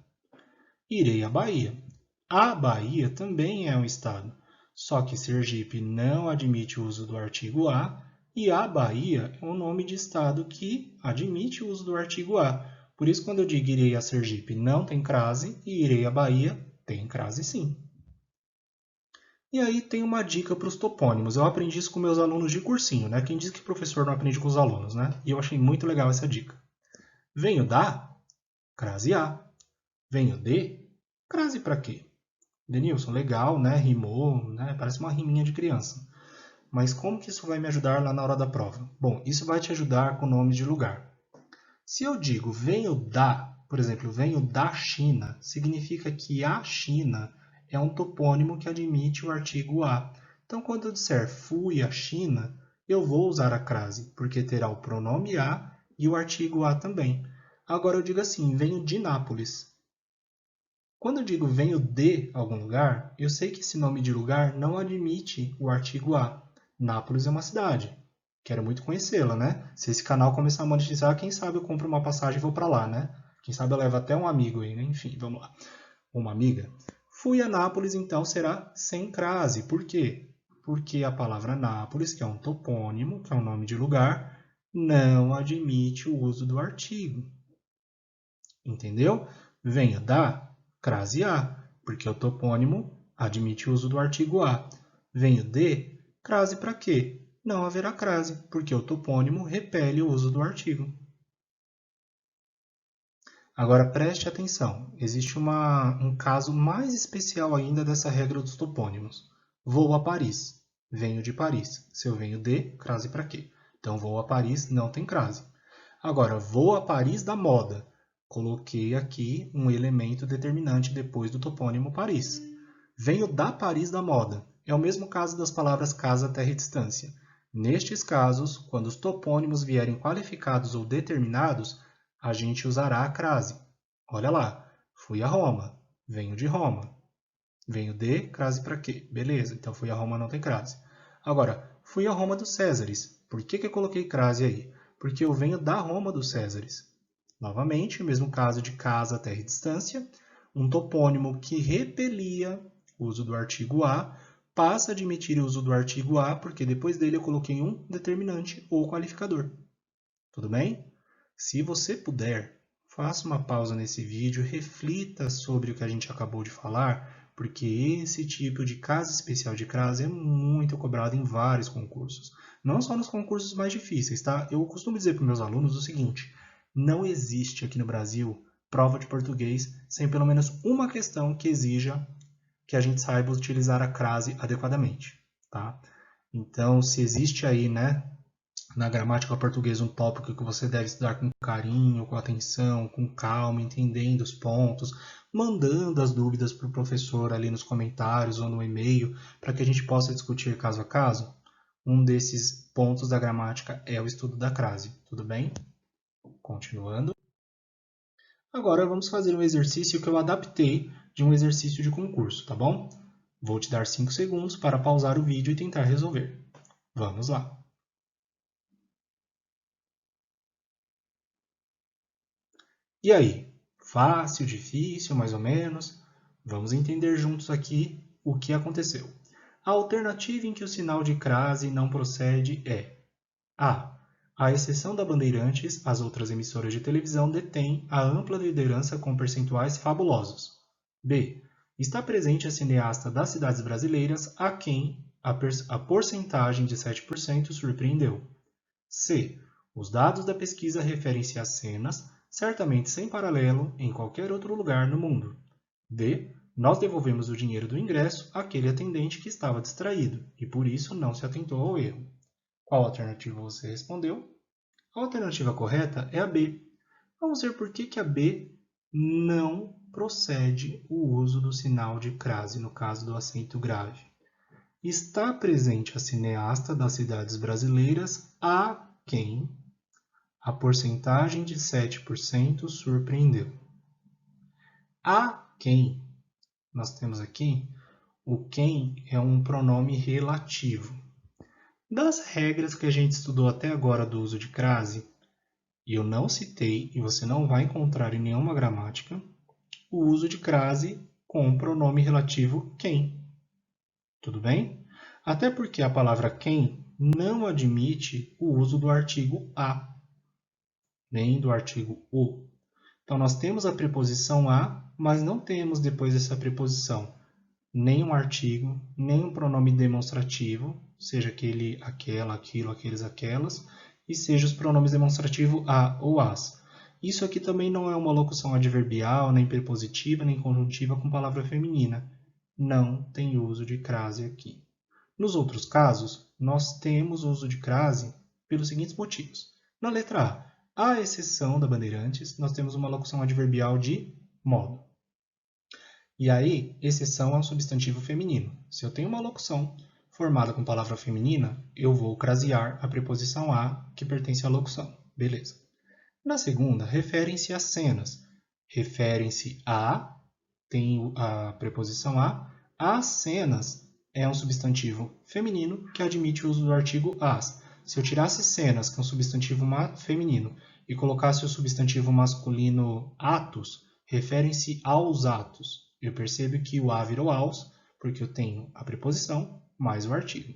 Irei à Bahia. A Bahia também é um estado. Só que Sergipe não admite o uso do artigo a e a Bahia é um nome de estado que admite o uso do artigo a. Por isso, quando eu digo irei a Sergipe, não tem crase e irei à Bahia, tem crase sim. E aí tem uma dica para os topônimos. Eu aprendi isso com meus alunos de cursinho, né? Quem diz que professor não aprende com os alunos, né? E eu achei muito legal essa dica. Venho da, crase a. Venho de, crase para quê? Denilson, legal, né? Rimou, né? Parece uma riminha de criança. Mas como que isso vai me ajudar lá na hora da prova? Bom, isso vai te ajudar com nomes de lugar. Se eu digo venho da, por exemplo, venho da China, significa que a China é um topônimo que admite o artigo a. Então, quando eu disser fui à China, eu vou usar a crase, porque terá o pronome a e o artigo a também. Agora eu digo assim, venho de Nápoles. Quando eu digo venho de algum lugar, eu sei que esse nome de lugar não admite o artigo a. Nápoles é uma cidade. Quero muito conhecê-la, né? Se esse canal começar a monetizar, quem sabe eu compro uma passagem e vou para lá, né? Quem sabe eu levo até um amigo aí, né? Enfim, vamos lá. Uma amiga. Fui a Nápoles, então será sem crase. Por quê? Porque a palavra Nápoles, que é um topônimo, que é um nome de lugar, não admite o uso do artigo. Entendeu? Venho da crase a, porque o topônimo admite o uso do artigo a. Venho de crase para quê? Não haverá crase, porque o topônimo repele o uso do artigo. Agora preste atenção, existe um caso mais especial ainda dessa regra dos topônimos. Vou a Paris, venho de Paris. Se eu venho de, crase para quê? Então vou a Paris não tem crase. Agora, vou a Paris da moda. Coloquei aqui um elemento determinante depois do topônimo Paris. Venho da Paris da moda. É o mesmo caso das palavras casa, terra e distância. Nestes casos, quando os topônimos vierem qualificados ou determinados, a gente usará a crase. Olha lá, fui a Roma, venho de Roma. Venho de, crase para quê? Beleza, então fui a Roma não tem crase. Agora, fui a Roma dos Césares. Por que eu coloquei crase aí? Porque eu venho da Roma dos Césares. Novamente, o mesmo caso de casa, terra e distância. Um topônimo que repelia o uso do artigo a passa a admitir o uso do artigo a porque depois dele eu coloquei um determinante ou qualificador. Tudo bem? Se você puder, faça uma pausa nesse vídeo, reflita sobre o que a gente acabou de falar, porque esse tipo de caso especial de crase é muito cobrado em vários concursos. Não só nos concursos mais difíceis, tá? Eu costumo dizer para os meus alunos o seguinte, não existe aqui no Brasil prova de português sem pelo menos uma questão que exija que a gente saiba utilizar a crase adequadamente, tá? Então, se existe aí, né, na gramática portuguesa um tópico que você deve estudar com carinho, com atenção, com calma, entendendo os pontos, mandando as dúvidas para o professor ali nos comentários ou no e-mail, para que a gente possa discutir caso a caso, um desses pontos da gramática é o estudo da crase, tudo bem? Continuando. Agora vamos fazer um exercício que eu adaptei de um exercício de concurso, tá bom? Vou te dar 5 segundos para pausar o vídeo e tentar resolver. Vamos lá! E aí? Fácil, difícil, mais ou menos? Vamos entender juntos aqui o que aconteceu. A alternativa em que o sinal de crase não procede é A. À exceção da Bandeirantes, as outras emissoras de televisão detêm a ampla liderança com percentuais fabulosos. B. Está presente a cineasta das cidades brasileiras a quem a porcentagem de 7% surpreendeu. C. Os dados da pesquisa referem-se a cenas, certamente sem paralelo em qualquer outro lugar no mundo. D. Nós devolvemos o dinheiro do ingresso àquele atendente que estava distraído e por isso não se atentou ao erro. Qual alternativa você respondeu? A alternativa correta é a B. Vamos ver por que a B não procede o uso do sinal de crase no caso do acento grave. Está presente a cineasta das cidades brasileiras a quem a porcentagem de 7% surpreendeu. A quem, nós temos aqui, o quem é um pronome relativo. Das regras que a gente estudou até agora do uso de crase, eu não citei, e você não vai encontrar em nenhuma gramática, o uso de crase com o pronome relativo quem. Tudo bem? Até porque a palavra quem não admite o uso do artigo a, nem do artigo o. Então, nós temos a preposição a, mas não temos depois dessa preposição nem um artigo, nem um pronome demonstrativo, seja aquele, aquela, aquilo, aqueles, aquelas, e seja os pronomes demonstrativos a ou as. Isso aqui também não é uma locução adverbial, nem prepositiva, nem conjuntiva com palavra feminina. Não tem uso de crase aqui. Nos outros casos, nós temos uso de crase pelos seguintes motivos. Na letra A, à exceção da Bandeirantes, nós temos uma locução adverbial de modo. E aí, exceção é um substantivo feminino. Se eu tenho uma locução formada com palavra feminina, eu vou crasear a preposição a, que pertence à locução. Beleza. Na segunda, referem-se a cenas. Referem-se a, tem a preposição a. As cenas é um substantivo feminino que admite o uso do artigo as. Se eu tirasse cenas, que é um substantivo feminino, e colocasse o substantivo masculino atos, referem-se aos atos. Eu percebo que o a virou aos, porque eu tenho a preposição mais o artigo.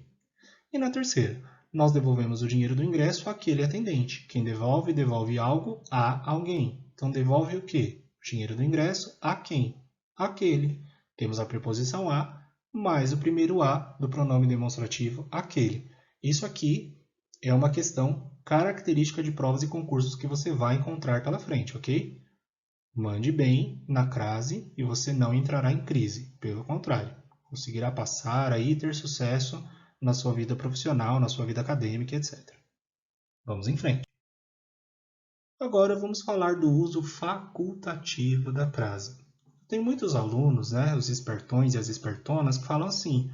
E na terceira, nós devolvemos o dinheiro do ingresso àquele atendente. Quem devolve, devolve algo a alguém. Então, devolve o quê? O dinheiro do ingresso a quem? Aquele. Temos a preposição a, mais o primeiro a do pronome demonstrativo aquele. Isso aqui é uma questão característica de provas e concursos que você vai encontrar pela frente, ok? Mande bem na crase e você não entrará em crise. Pelo contrário, conseguirá passar aí e ter sucesso na sua vida profissional, na sua vida acadêmica, etc. Vamos em frente. Agora vamos falar do uso facultativo da crase. Tem muitos alunos, os espertões e as espertonas, que falam assim: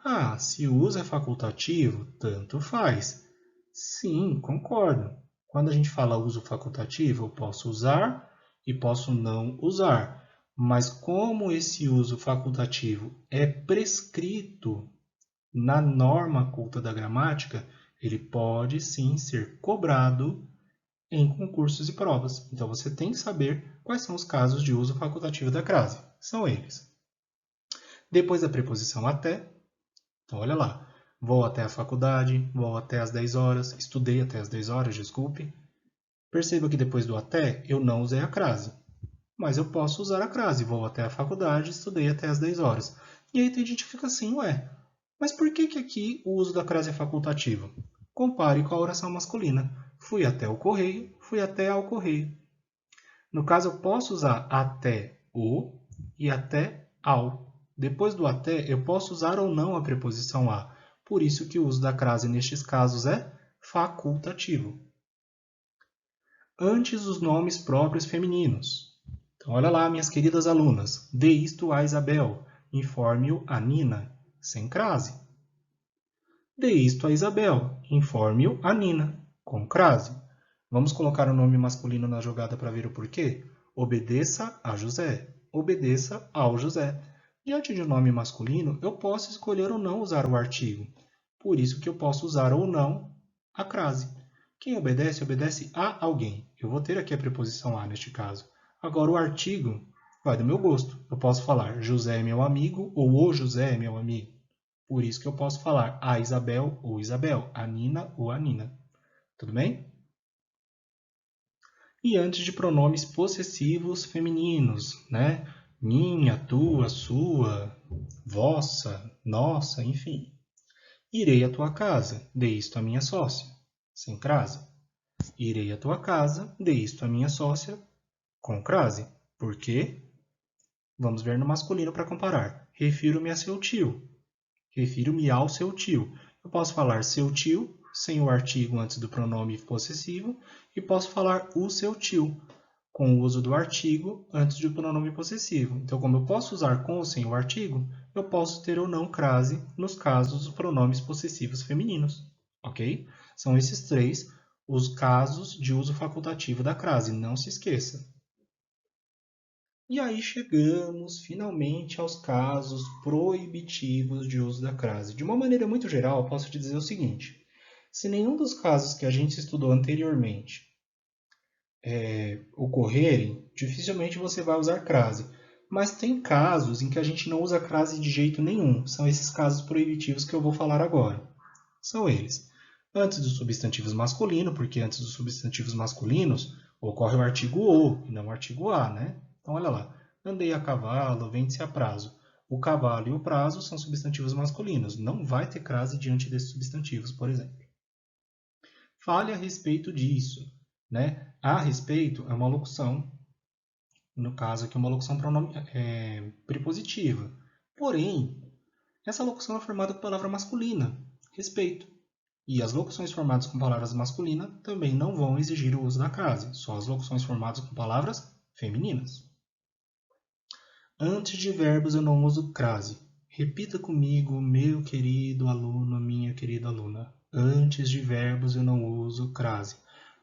ah, se o uso é facultativo, tanto faz. Sim, concordo. Quando a gente fala uso facultativo, eu posso usar e posso não usar. Mas como esse uso facultativo é prescrito na norma culta da gramática, ele pode sim ser cobrado em concursos e provas. Então você tem que saber quais são os casos de uso facultativo da crase. São eles. Depois da preposição até, então olha lá, vou até a faculdade, vou até às 10 horas, estudei até às 10 horas, desculpe. Perceba que depois do até, eu não usei a crase. Mas eu posso usar a crase, vou até a faculdade, estudei até às 10 horas. E aí tem gente que fica assim, ué, mas por que aqui o uso da crase é facultativo? Compare com a oração masculina. Fui até o correio, fui até ao correio. No caso, eu posso usar até o e até ao. Depois do até, eu posso usar ou não a preposição a. Por isso que o uso da crase nestes casos é facultativo. Antes os nomes próprios femininos. Então, olha lá, minhas queridas alunas. Dê isto a Isabel. Informe-o a Nina. Sem crase. Dê isto a Isabel. Informe-o a Nina. Com crase. Vamos colocar o nome masculino na jogada para ver o porquê? Obedeça a José. Obedeça ao José. Diante de um nome masculino, eu posso escolher ou não usar o artigo. Por isso que eu posso usar ou não a crase. Quem obedece, obedece a alguém. Eu vou ter aqui a preposição a neste caso. Agora, o artigo vai do meu gosto. Eu posso falar José é meu amigo ou o José é meu amigo. Por isso que eu posso falar a Isabel ou Isabel, a Nina ou a Nina. Tudo bem? E antes de pronomes possessivos femininos, minha, tua, sua, vossa, nossa, enfim. Irei à tua casa, dê isto à minha sócia. Sem crase. Irei à tua casa, dê isto à minha sócia. Com crase. Por quê? Vamos ver no masculino para comparar. Refiro-me a seu tio. Refiro-me ao seu tio. Eu posso falar seu tio, sem o artigo antes do pronome possessivo, e posso falar o seu tio, com o uso do artigo antes do pronome possessivo. Então, como eu posso usar com ou sem o artigo, eu posso ter ou não crase nos casos dos pronomes possessivos femininos. Ok? São esses três os casos de uso facultativo da crase, não se esqueça. E aí chegamos finalmente aos casos proibitivos de uso da crase. De uma maneira muito geral, posso te dizer o seguinte: se nenhum dos casos que a gente estudou anteriormente ocorrerem, dificilmente você vai usar crase. Mas tem casos em que a gente não usa crase de jeito nenhum. São esses casos proibitivos que eu vou falar agora. São eles. Antes dos substantivos masculinos, porque antes dos substantivos masculinos ocorre o artigo o e não o artigo a, Então, olha lá. Andei a cavalo, vende-se a prazo. O cavalo e o prazo são substantivos masculinos. Não vai ter crase diante desses substantivos, por exemplo. Fale a respeito disso. A respeito é uma locução, no caso aqui, uma locução prepositiva. Porém, essa locução é formada por palavra masculina, respeito. E as locuções formadas com palavras masculinas também não vão exigir o uso da crase, só as locuções formadas com palavras femininas. Antes de verbos eu não uso crase. Repita comigo, meu querido aluno, minha querida aluna. Antes de verbos eu não uso crase.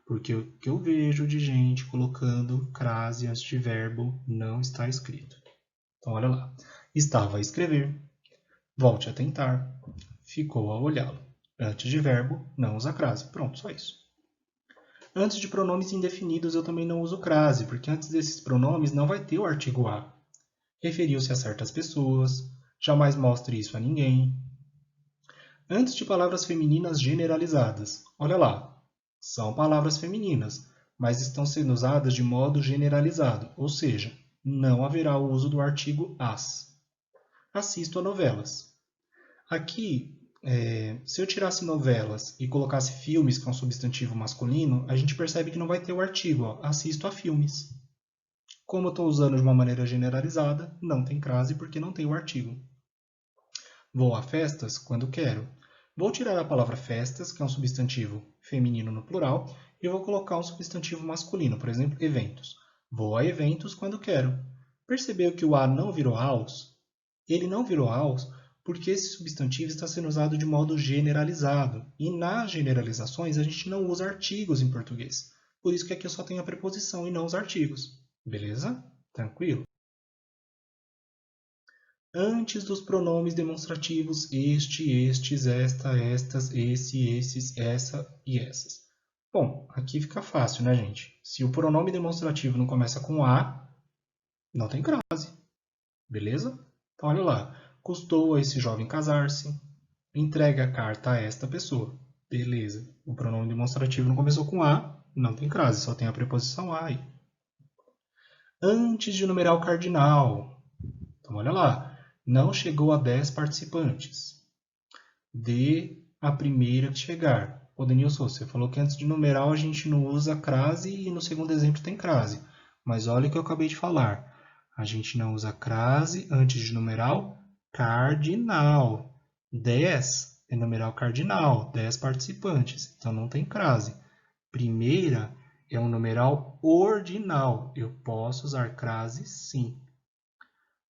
Porque o que eu vejo de gente colocando crase antes de verbo não está escrito. Então, olha lá. Estava a escrever. Volte a tentar. Ficou a olhá-lo. Antes de verbo, não usa crase. Pronto, só isso. Antes de pronomes indefinidos, eu também não uso crase, porque antes desses pronomes não vai ter o artigo a. referiu-se a certas pessoas, jamais mostre isso a ninguém. Antes de palavras femininas generalizadas. Olha lá, são palavras femininas, mas estão sendo usadas de modo generalizado, ou seja, não haverá o uso do artigo as. Assisto a novelas. Aqui, se eu tirasse novelas e colocasse filmes, que é um substantivo masculino, a gente percebe que não vai ter o artigo, ó, assisto a filmes. Como eu estou usando de uma maneira generalizada, não tem crase porque não tem o artigo. Vou a festas quando quero. Vou tirar a palavra festas, que é um substantivo feminino no plural, e vou colocar um substantivo masculino, por exemplo, eventos. Vou a eventos quando quero. Percebeu que o a não virou aos? Ele não virou aos porque esse substantivo está sendo usado de modo generalizado. E nas generalizações a gente não usa artigos em português. Por isso que aqui eu só tenho a preposição e não os artigos. Beleza? Tranquilo? Antes dos pronomes demonstrativos este, estes, esta, estas, esse, esses, essa e essas. Bom, aqui fica fácil, né, gente? Se o pronome demonstrativo não começa com a, não tem crase. Beleza? Então, olha lá. Custou a esse jovem casar-se. Entregue a carta a esta pessoa. Beleza. O pronome demonstrativo não começou com a, não tem crase, só tem a preposição a aí. Antes de numeral cardinal. Então, olha lá. Não chegou a 10 participantes. Dê a primeira que chegar. Ô, Denilson, você falou que antes de numeral a gente não usa crase e no segundo exemplo tem crase. Mas olha o que eu acabei de falar. A gente não usa crase antes de numeral cardinal. 10 é numeral cardinal, 10 participantes. Então não tem crase. Primeira é um numeral ordinal. Eu posso usar crase sim.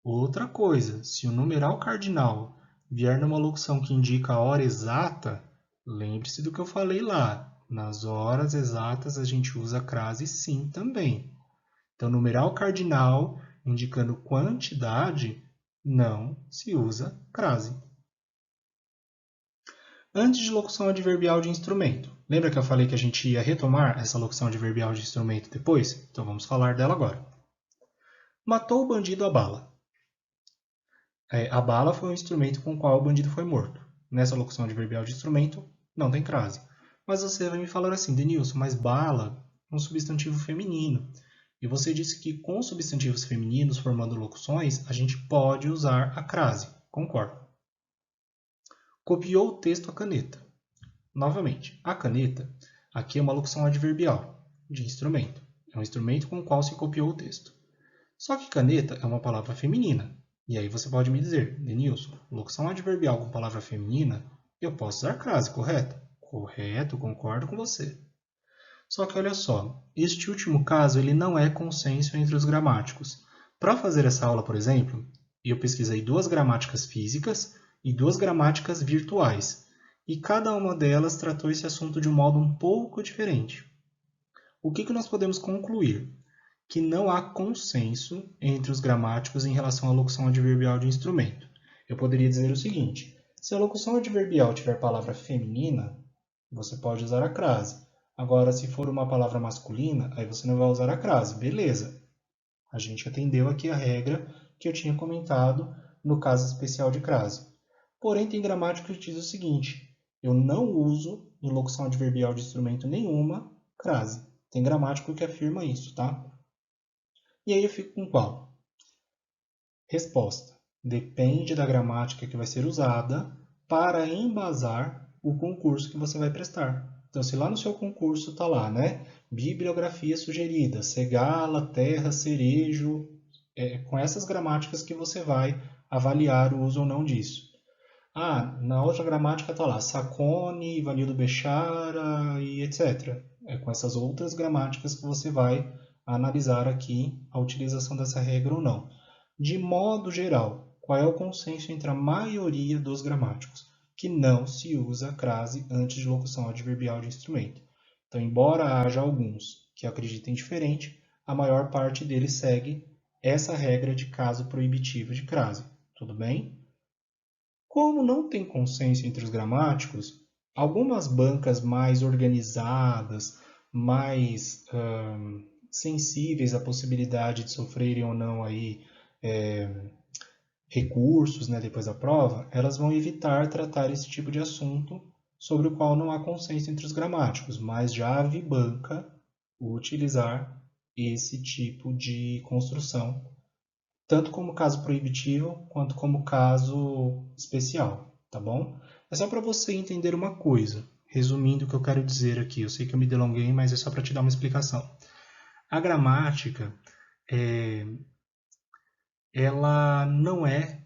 Outra coisa, se o numeral cardinal vier numa locução que indica a hora exata, lembre-se do que eu falei lá. Nas horas exatas a gente usa crase sim também. Então, numeral cardinal indicando quantidade, não se usa crase. Antes de locução adverbial de instrumento. Lembra que eu falei que a gente ia retomar essa locução adverbial de instrumento depois? Então vamos falar dela agora. Matou o bandido a bala. A bala foi o instrumento com o qual o bandido foi morto. Nessa locução adverbial de instrumento, não tem crase. Mas você vai me falar assim, Denilson, mas bala é um substantivo feminino. E você disse que com substantivos femininos formando locuções, a gente pode usar a crase. Concordo. Copiou o texto a caneta. Novamente, a caneta aqui é uma locução adverbial de instrumento. É um instrumento com o qual se copiou o texto. Só que caneta é uma palavra feminina. E aí você pode me dizer, Denilson, locução adverbial com palavra feminina, eu posso usar crase, correto? Correto, concordo com você. Só que olha só, este último caso ele não é consenso entre os gramáticos. Para fazer essa aula, por exemplo, eu pesquisei 2 gramáticas físicas e 2 gramáticas virtuais. E cada uma delas tratou esse assunto de um modo um pouco diferente. O que nós podemos concluir? Que não há consenso entre os gramáticos em relação à locução adverbial de instrumento. Eu poderia dizer o seguinte, se a locução adverbial tiver palavra feminina, você pode usar a crase. Agora, se for uma palavra masculina, aí você não vai usar a crase. Beleza. A gente atendeu aqui a regra que eu tinha comentado no caso especial de crase. Porém, tem gramática que diz o seguinte, eu não uso em locução adverbial de instrumento nenhuma crase. Tem gramático que afirma isso, tá? E aí eu fico com qual? Resposta. Depende da gramática que vai ser usada para embasar o concurso que você vai prestar. Então, se lá no seu concurso está lá, né? Bibliografia sugerida, segala, terra, cerejo, com essas gramáticas que você vai avaliar o uso ou não disso. Ah, na outra gramática está lá, Sacone, Ivanildo Bechara e etc. É com essas outras gramáticas que você vai analisar aqui a utilização dessa regra ou não. De modo geral, qual é o consenso entre a maioria dos gramáticos? Que não se usa crase antes de locução adverbial de instrumento. Então, embora haja alguns que acreditem diferente, a maior parte deles segue essa regra de caso proibitivo de crase. Tudo bem? Como não tem consenso entre os gramáticos, algumas bancas mais organizadas, mais sensíveis à possibilidade de sofrerem ou não aí recursos, né, depois da prova, elas vão evitar tratar esse tipo de assunto sobre o qual não há consenso entre os gramáticos, mas já banca utilizar esse tipo de construção, tanto como caso proibitivo, quanto como caso especial, tá bom? É só para você entender uma coisa, resumindo o que eu quero dizer aqui. Eu sei que eu me delonguei, mas é só para te dar uma explicação. A gramática, ela não é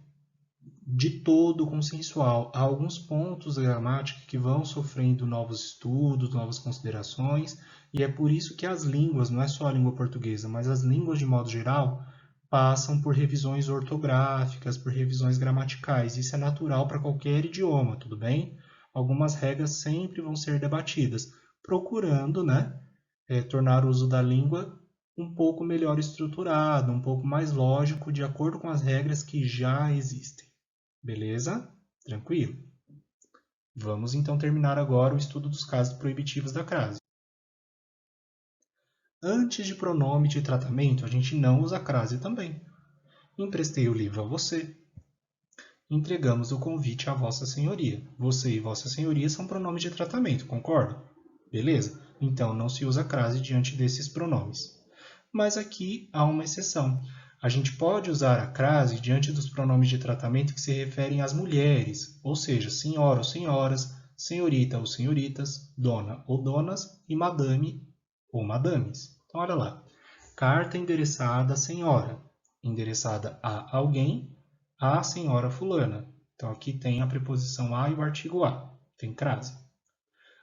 de todo consensual. Há alguns pontos da gramática que vão sofrendo novos estudos, novas considerações, e é por isso que as línguas, não é só a língua portuguesa, mas as línguas de modo geral, passam por revisões ortográficas, por revisões gramaticais. Isso é natural para qualquer idioma, tudo bem? Algumas regras sempre vão ser debatidas, procurando, né, tornar o uso da língua um pouco melhor estruturado, um pouco mais lógico, de acordo com as regras que já existem. Beleza? Tranquilo? Vamos então terminar agora o estudo dos casos proibitivos da crase. Antes de pronome de tratamento, a gente não usa crase também. Emprestei o livro a você. Entregamos o convite a Vossa Senhoria. Você e Vossa Senhoria são pronomes de tratamento, concorda? Beleza? Então não se usa crase diante desses pronomes. Mas aqui há uma exceção. A gente pode usar a crase diante dos pronomes de tratamento que se referem às mulheres, ou seja, senhora ou senhoras, senhorita ou senhoritas, dona ou donas e madame ou madames. Então, olha lá. Carta endereçada à senhora, endereçada a alguém, à senhora fulana. Então, aqui tem a preposição a e o artigo a. Tem crase.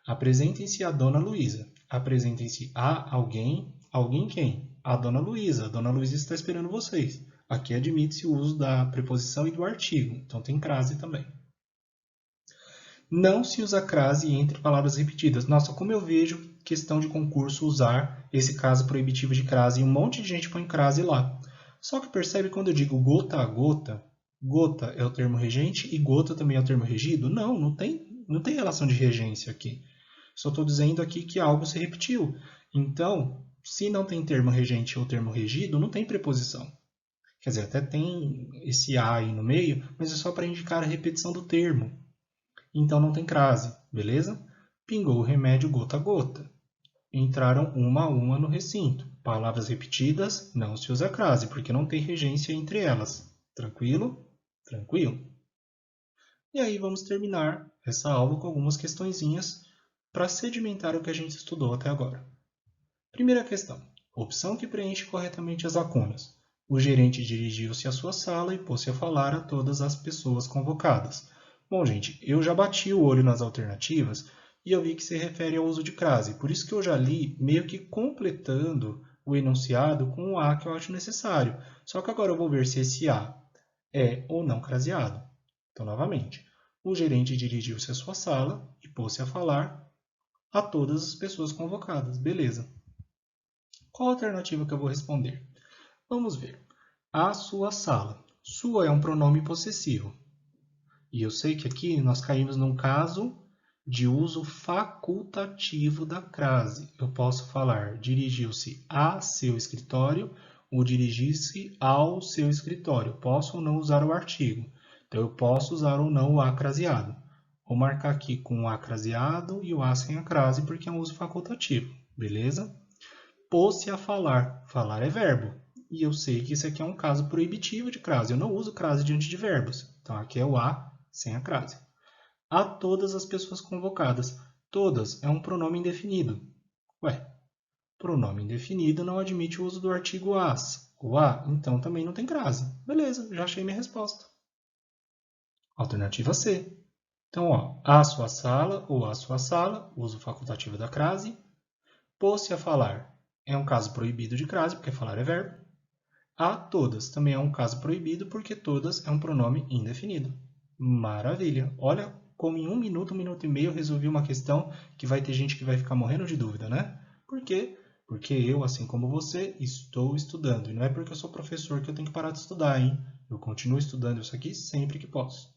Apresentem-se a Dona Luísa. Apresentem-se a alguém. Alguém quem? A Dona Luísa. A Dona Luísa está esperando vocês. Aqui admite-se o uso da preposição e do artigo. Então tem crase também. Não se usa crase entre palavras repetidas. Nossa, como eu vejo questão de concurso usar esse caso proibitivo de crase e um monte de gente põe crase lá. Só que percebe quando eu digo gota a gota, gota é o termo regente e gota também é o termo regido? Não, não tem relação de regência aqui. Só estou dizendo aqui que algo se repetiu. Então, se não tem termo regente ou termo regido, não tem preposição. Quer dizer, até tem esse a aí no meio, mas é só para indicar a repetição do termo. Então não tem crase, beleza? Pingou o remédio gota a gota. Entraram uma a uma no recinto. Palavras repetidas, não se usa crase, porque não tem regência entre elas. Tranquilo? Tranquilo. E aí vamos terminar essa aula com algumas questõezinhas para sedimentar o que a gente estudou até agora. Primeira questão. Opção que preenche corretamente as lacunas. O gerente dirigiu-se à sua sala e pôs-se a falar a todas as pessoas convocadas. Bom, gente, eu já bati o olho nas alternativas e eu vi que se refere ao uso de crase. Por isso que eu já li meio que completando o enunciado com o a que eu acho necessário. Só que agora eu vou ver se esse a é ou não craseado. Então, novamente, o gerente dirigiu-se à sua sala e pôs-se a falar a todas as pessoas convocadas. Beleza. Qual a alternativa que eu vou responder? Vamos ver. A sua sala. Sua é um pronome possessivo. E eu sei que aqui nós caímos num caso de uso facultativo da crase. Eu posso falar dirigiu-se a seu escritório ou dirigir-se ao seu escritório. Posso ou não usar o artigo. Então, eu posso usar ou não o a craseado. Vou marcar aqui com o a craseado e o a sem a crase, porque é um uso facultativo. Beleza? Pôs-se a falar. Falar é verbo. E eu sei que isso aqui é um caso proibitivo de crase. Eu não uso crase diante de verbos. Então, aqui é o a sem a crase. A todas as pessoas convocadas. Todas é um pronome indefinido. Ué, pronome indefinido não admite o uso do artigo as. O a, então, também não tem crase. Beleza, já achei minha resposta. Alternativa C. Então, ó, a sua sala ou a sua sala, uso facultativo da crase. Pôs-se a falar é um caso proibido de crase, porque falar é verbo. A todas também é um caso proibido, porque todas é um pronome indefinido. Maravilha! Olha como em 1 minuto, 1 minuto e meio eu resolvi uma questão que vai ter gente que vai ficar morrendo de dúvida, né? Por quê? Porque eu, assim como você, estou estudando. E não é porque eu sou professor que eu tenho que parar de estudar, hein? Eu continuo estudando isso aqui sempre que posso.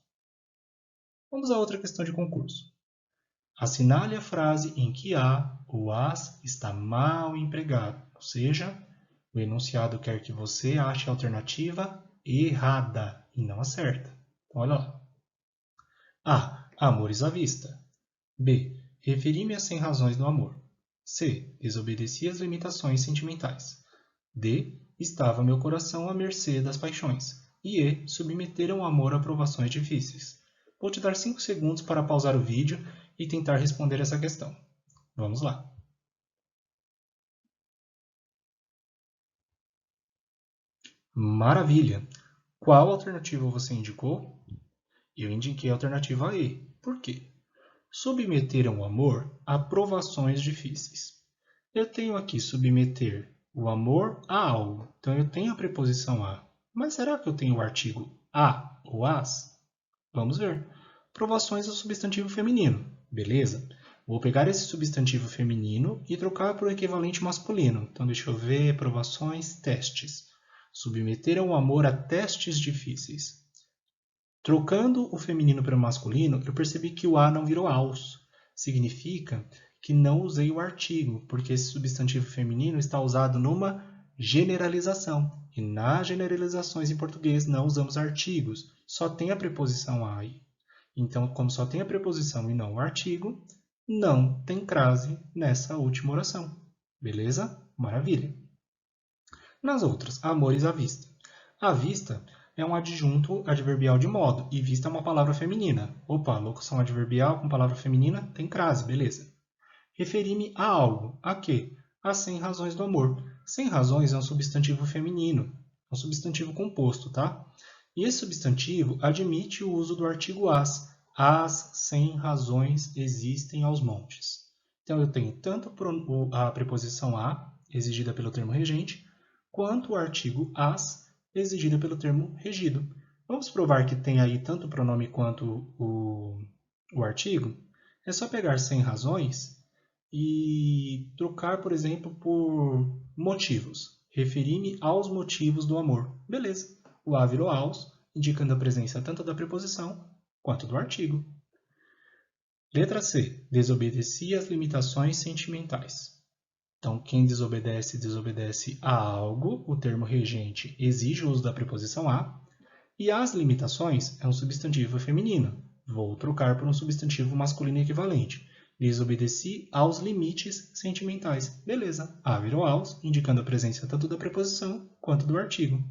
Vamos a outra questão de concurso. Assinale a frase em que a ou as está mal empregado, ou seja, o enunciado quer que você ache a alternativa errada e não a certa. Então, olha lá. A. Amores à vista. B. Referi-me às 100 razões do amor. C. Desobedeci às limitações sentimentais. D. Estava meu coração à mercê das paixões. E E. Submeteram o amor a provações difíceis. Vou te dar 5 segundos para pausar o vídeo e tentar responder essa questão. Vamos lá. Maravilha! Qual alternativa você indicou? Eu indiquei a alternativa E. Por quê? Submeteram o amor a provações difíceis. Eu tenho aqui submeter o amor a algo. Então, eu tenho a preposição a. Mas será que eu tenho o artigo a ou as? Vamos ver. Provações é o substantivo feminino. Beleza? Vou pegar esse substantivo feminino e trocar por equivalente masculino. Então, deixa eu ver. Provações, testes. Submeteram o amor a testes difíceis. Trocando o feminino pelo masculino, eu percebi que o a não virou aos. Significa que não usei o artigo, porque esse substantivo feminino está usado numa generalização. E nas generalizações em português não usamos artigos, só tem a preposição a aí. Então, como só tem a preposição e não o artigo, não tem crase nessa última oração. Beleza? Maravilha. Nas outras, amores à vista. À vista é um adjunto adverbial de modo, e vista é uma palavra feminina. Opa, locução adverbial com palavra feminina tem crase, beleza. Referi-me a algo. A quê? As 100 razões do amor. 100 razões é um substantivo feminino, é um substantivo composto, tá? E esse substantivo admite o uso do artigo as. As 100 razões existem aos montes. Então, eu tenho tanto a preposição a, exigida pelo termo regente, quanto o artigo as, exigida pelo termo regido. Vamos provar que tem aí tanto o pronome quanto o artigo? É só pegar 100 razões e trocar, por exemplo, por motivos. Referi-me aos motivos do amor. Beleza. O a virou aos, indicando a presença tanto da preposição quanto do artigo. Letra C. Desobedeci às limitações sentimentais. Então, quem desobedece, desobedece a algo. O termo regente exige o uso da preposição a. E as limitações é um substantivo feminino. Vou trocar por um substantivo masculino equivalente. Desobedeci aos limites sentimentais. Beleza. A virou aos, indicando a presença tanto da preposição quanto do artigo.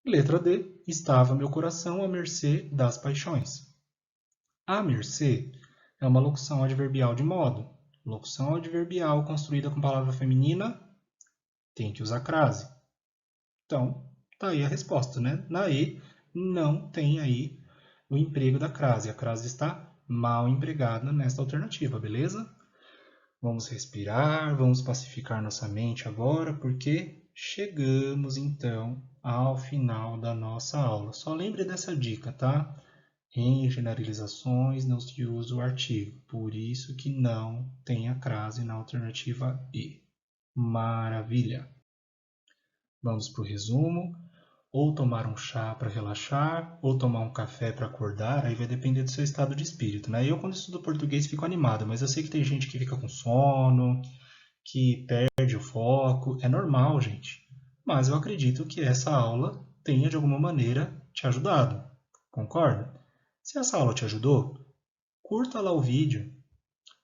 Letra D. Estava meu coração à mercê das paixões. À mercê é uma locução adverbial de modo. Locução adverbial construída com palavra feminina tem que usar crase. Então, tá aí a resposta, né? Na E não tem aí o emprego da crase. A crase está mal empregada nesta alternativa, beleza? Vamos respirar, vamos pacificar nossa mente agora, porque chegamos então ao final da nossa aula. Só lembre dessa dica, tá? Em generalizações não se usa o artigo, por isso que não tem a crase na alternativa E. Maravilha! Vamos para o resumo. Ou tomar um chá para relaxar, ou tomar um café para acordar, aí vai depender do seu estado de espírito, né? Eu, quando estudo português, fico animado, mas eu sei que tem gente que fica com sono, que perde o foco. É normal, gente. Mas eu acredito que essa aula tenha, de alguma maneira, te ajudado. Concorda? Se essa aula te ajudou, curta lá o vídeo,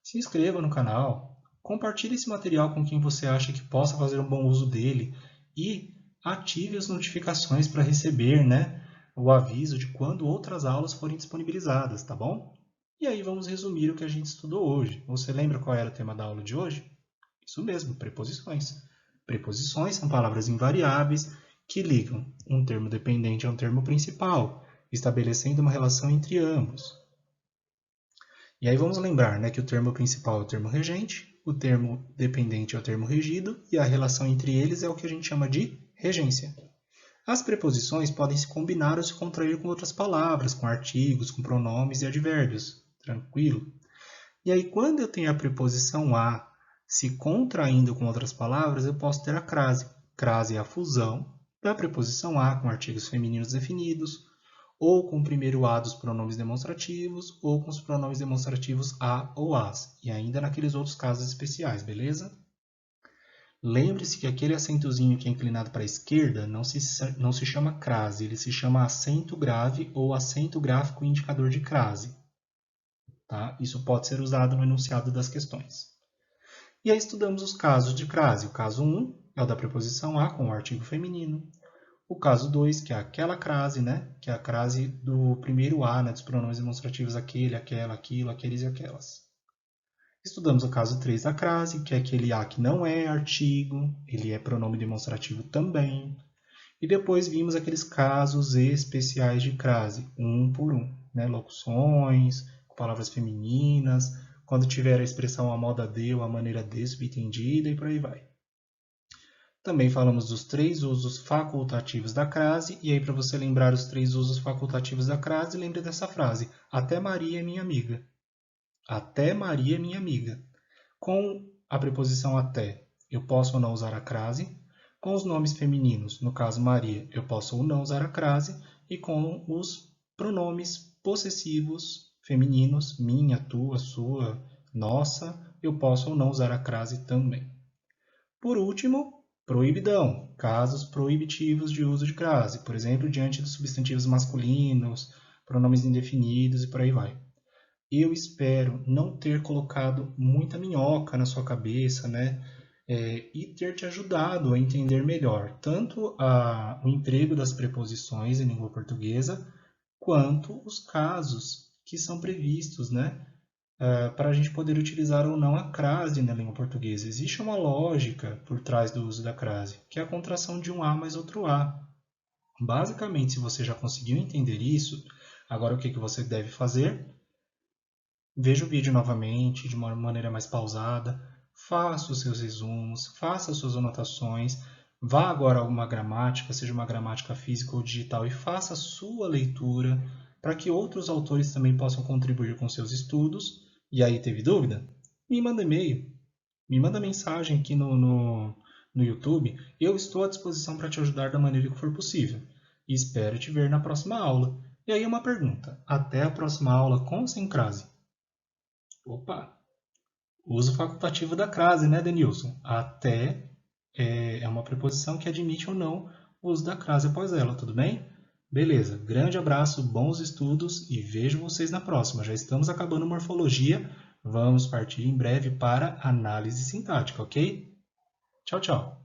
se inscreva no canal, compartilhe esse material com quem você acha que possa fazer um bom uso dele e ative as notificações para receber, né, o aviso de quando outras aulas forem disponibilizadas, tá bom? E aí vamos resumir o que a gente estudou hoje. Você lembra qual era o tema da aula de hoje? Isso mesmo, preposições. Preposições são palavras invariáveis que ligam um termo dependente a um termo principal, estabelecendo uma relação entre ambos. E aí vamos lembrar, né, que o termo principal é o termo regente, o termo dependente é o termo regido e a relação entre eles é o que a gente chama de regência. As preposições podem se combinar ou se contrair com outras palavras, com artigos, com pronomes e advérbios. Tranquilo? E aí, quando eu tenho a preposição a se contraindo com outras palavras, eu posso ter a crase. Crase é a fusão da preposição a com artigos femininos definidos, ou com o primeiro a dos pronomes demonstrativos, ou com os pronomes demonstrativos a ou as, e ainda naqueles outros casos especiais, beleza? Lembre-se que aquele acentozinho que é inclinado para a esquerda não se chama crase, ele se chama acento grave ou acento gráfico indicador de crase. Tá? Isso pode ser usado no enunciado das questões. E aí estudamos os casos de crase. O caso 1 é o da preposição a com o artigo feminino. O caso 2, que é aquela crase, né? Que é a crase do primeiro a, né? Dos pronomes demonstrativos aquele, aquela, aquilo, aqueles e aquelas. Estudamos o caso 3 da crase, que é aquele a que não é artigo, ele é pronome demonstrativo também. E depois vimos aqueles casos especiais de crase, um por um, né? Locuções, palavras femininas, quando tiver a expressão a moda de ou a maneira de subentendida e por aí vai. Também falamos dos 3 usos facultativos da crase, e aí para você lembrar os 3 usos facultativos da crase, lembre dessa frase: até Maria é minha amiga. Até Maria é minha amiga. Com a preposição até, eu posso ou não usar a crase. Com os nomes femininos, no caso Maria, eu posso ou não usar a crase. E com os pronomes possessivos femininos, minha, tua, sua, nossa, eu posso ou não usar a crase também. Por último, proibidão, casos proibitivos de uso de crase, por exemplo, diante dos substantivos masculinos, pronomes indefinidos e por aí vai. Eu espero não ter colocado muita minhoca na sua cabeça, né? E ter te ajudado a entender melhor tanto o emprego das preposições em língua portuguesa, quanto os casos que são previstos, né? Para a gente poder utilizar ou não a crase na língua portuguesa. Existe uma lógica por trás do uso da crase, que é a contração de um A mais outro A. Basicamente, se você já conseguiu entender isso, agora o que você deve fazer? Veja o vídeo novamente, de uma maneira mais pausada, faça os seus resumos, faça as suas anotações, vá agora a uma gramática, seja uma gramática física ou digital, e faça a sua leitura, para que outros autores também possam contribuir com seus estudos. E aí, teve dúvida? Me manda e-mail, me manda mensagem aqui no YouTube. Eu estou à disposição para te ajudar da maneira que for possível. E espero te ver na próxima aula. E aí uma pergunta, até a próxima aula com ou sem crase? Opa! Uso facultativo da crase, né, Denilson? Até é uma preposição que admite ou não o uso da crase após ela, tudo bem? Beleza, grande abraço, bons estudos e vejo vocês na próxima. Já estamos acabando morfologia, vamos partir em breve para análise sintática, ok? Tchau, tchau!